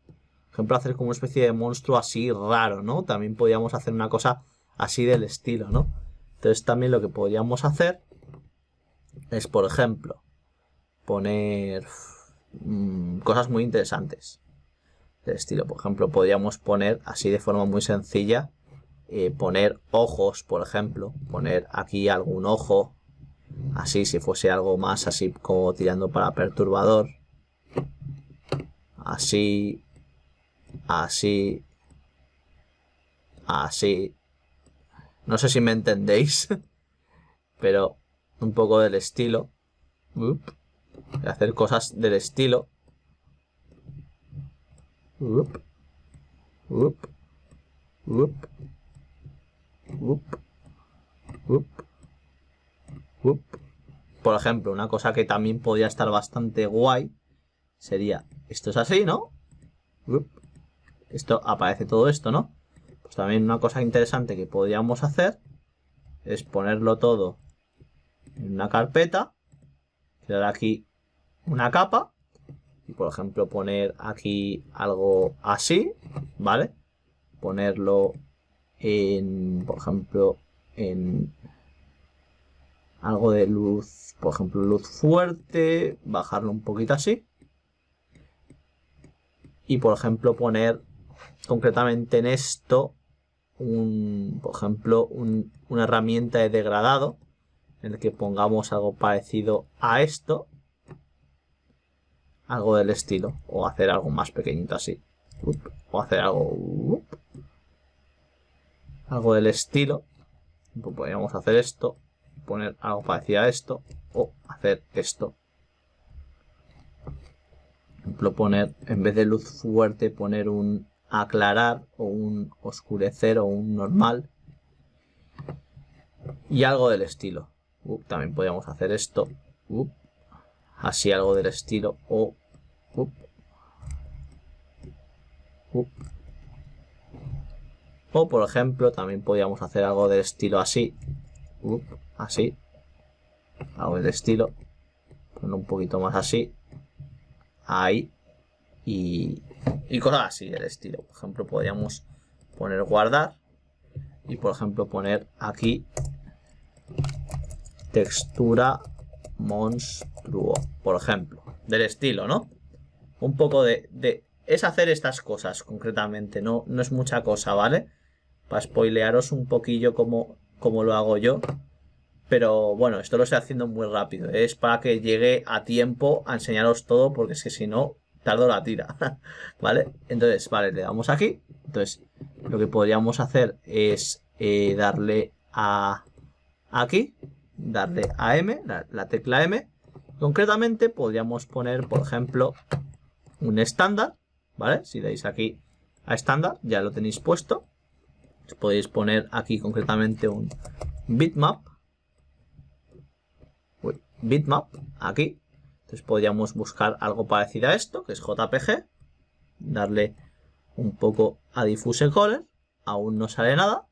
Por ejemplo, hacer como una especie de monstruo así raro, ¿no? También podríamos hacer una cosa así del estilo, ¿no? Entonces, también lo que podríamos hacer es, por ejemplo, poner cosas muy interesantes del estilo. Por ejemplo, podríamos poner así de forma muy sencilla poner ojos, por ejemplo, poner aquí algún ojo, así, si fuese algo más así como tirando para perturbador, así, así, así, no sé si me entendéis, pero un poco del estilo, de hacer cosas del estilo, por ejemplo, una cosa que también podría estar bastante guay sería, esto es así, ¿no? Esto aparece todo esto, ¿no? Pues también una cosa interesante que podríamos hacer es ponerlo todo en una carpeta, crear aquí una capa y, por ejemplo, poner aquí algo así, ¿vale? Ponerlo en, por ejemplo, en algo de luz, por ejemplo, luz fuerte, bajarlo un poquito así. Y, por ejemplo, poner concretamente en esto, por ejemplo, una herramienta de degradado en el que pongamos algo parecido a esto. Algo del estilo. O hacer algo más pequeñito así. O hacer algo... algo del estilo. Pues podríamos hacer esto. Poner algo parecido a esto. O hacer esto. Por ejemplo, poner, en vez de luz fuerte, poner un aclarar o un oscurecer o un normal. Y algo del estilo. También podríamos hacer esto. Así algo del estilo. O por ejemplo, también podríamos hacer algo del estilo así. Así. Algo del estilo. Poner un poquito más así. Ahí. Y cosas así del estilo. Por ejemplo, podríamos poner guardar. Y por ejemplo, poner aquí textura monstruo. Por ejemplo. Del estilo, ¿no? Un poco es hacer estas cosas concretamente. No es mucha cosa, ¿vale? Para spoilearos un poquillo como lo hago yo. Pero bueno, esto lo estoy haciendo muy rápido. Es para que llegue a tiempo a enseñaros todo, porque es que si no, tardo la tira. ¿Vale? Entonces, vale, le damos aquí. Entonces, lo que podríamos hacer es darle a aquí, darle a M, la tecla M. Concretamente, podríamos poner, por ejemplo, un estándar, ¿vale? Si dais aquí a estándar, ya lo tenéis puesto. Podéis poner aquí concretamente un bitmap. Bitmap, aquí. Entonces podríamos buscar algo parecido a esto, que es JPG. Darle un poco a Diffuse Color. Aún no sale nada.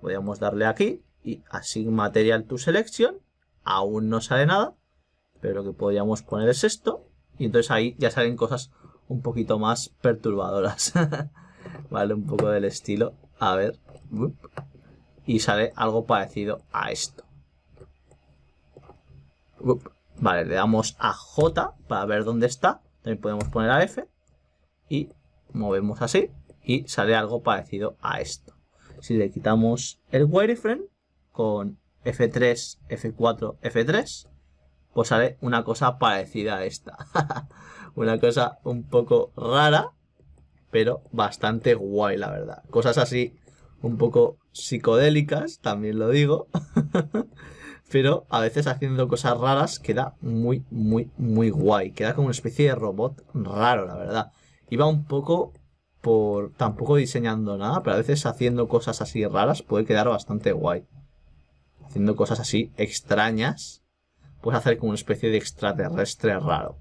Podríamos darle aquí y Assign Material to Selection. Aún no sale nada. Pero lo que podríamos poner es esto. Y entonces ahí ya salen cosas un poquito más perturbadoras. Vale, un poco del estilo. A ver. Y sale algo parecido a esto. Vale, le damos a J para ver dónde está. También podemos poner a F. Y movemos así. Y sale algo parecido a esto. Si le quitamos el wireframe con F3, F4, F3, pues sale una cosa parecida a esta. Una cosa un poco rara, pero bastante guay, la verdad. Cosas así un poco psicodélicas, también lo digo. Pero a veces haciendo cosas raras queda muy, muy, muy guay. Queda como una especie de robot raro, la verdad. Iba un poco por... tampoco diseñando nada, pero a veces haciendo cosas así raras puede quedar bastante guay. Haciendo cosas así extrañas, puedes hacer como una especie de extraterrestre raro.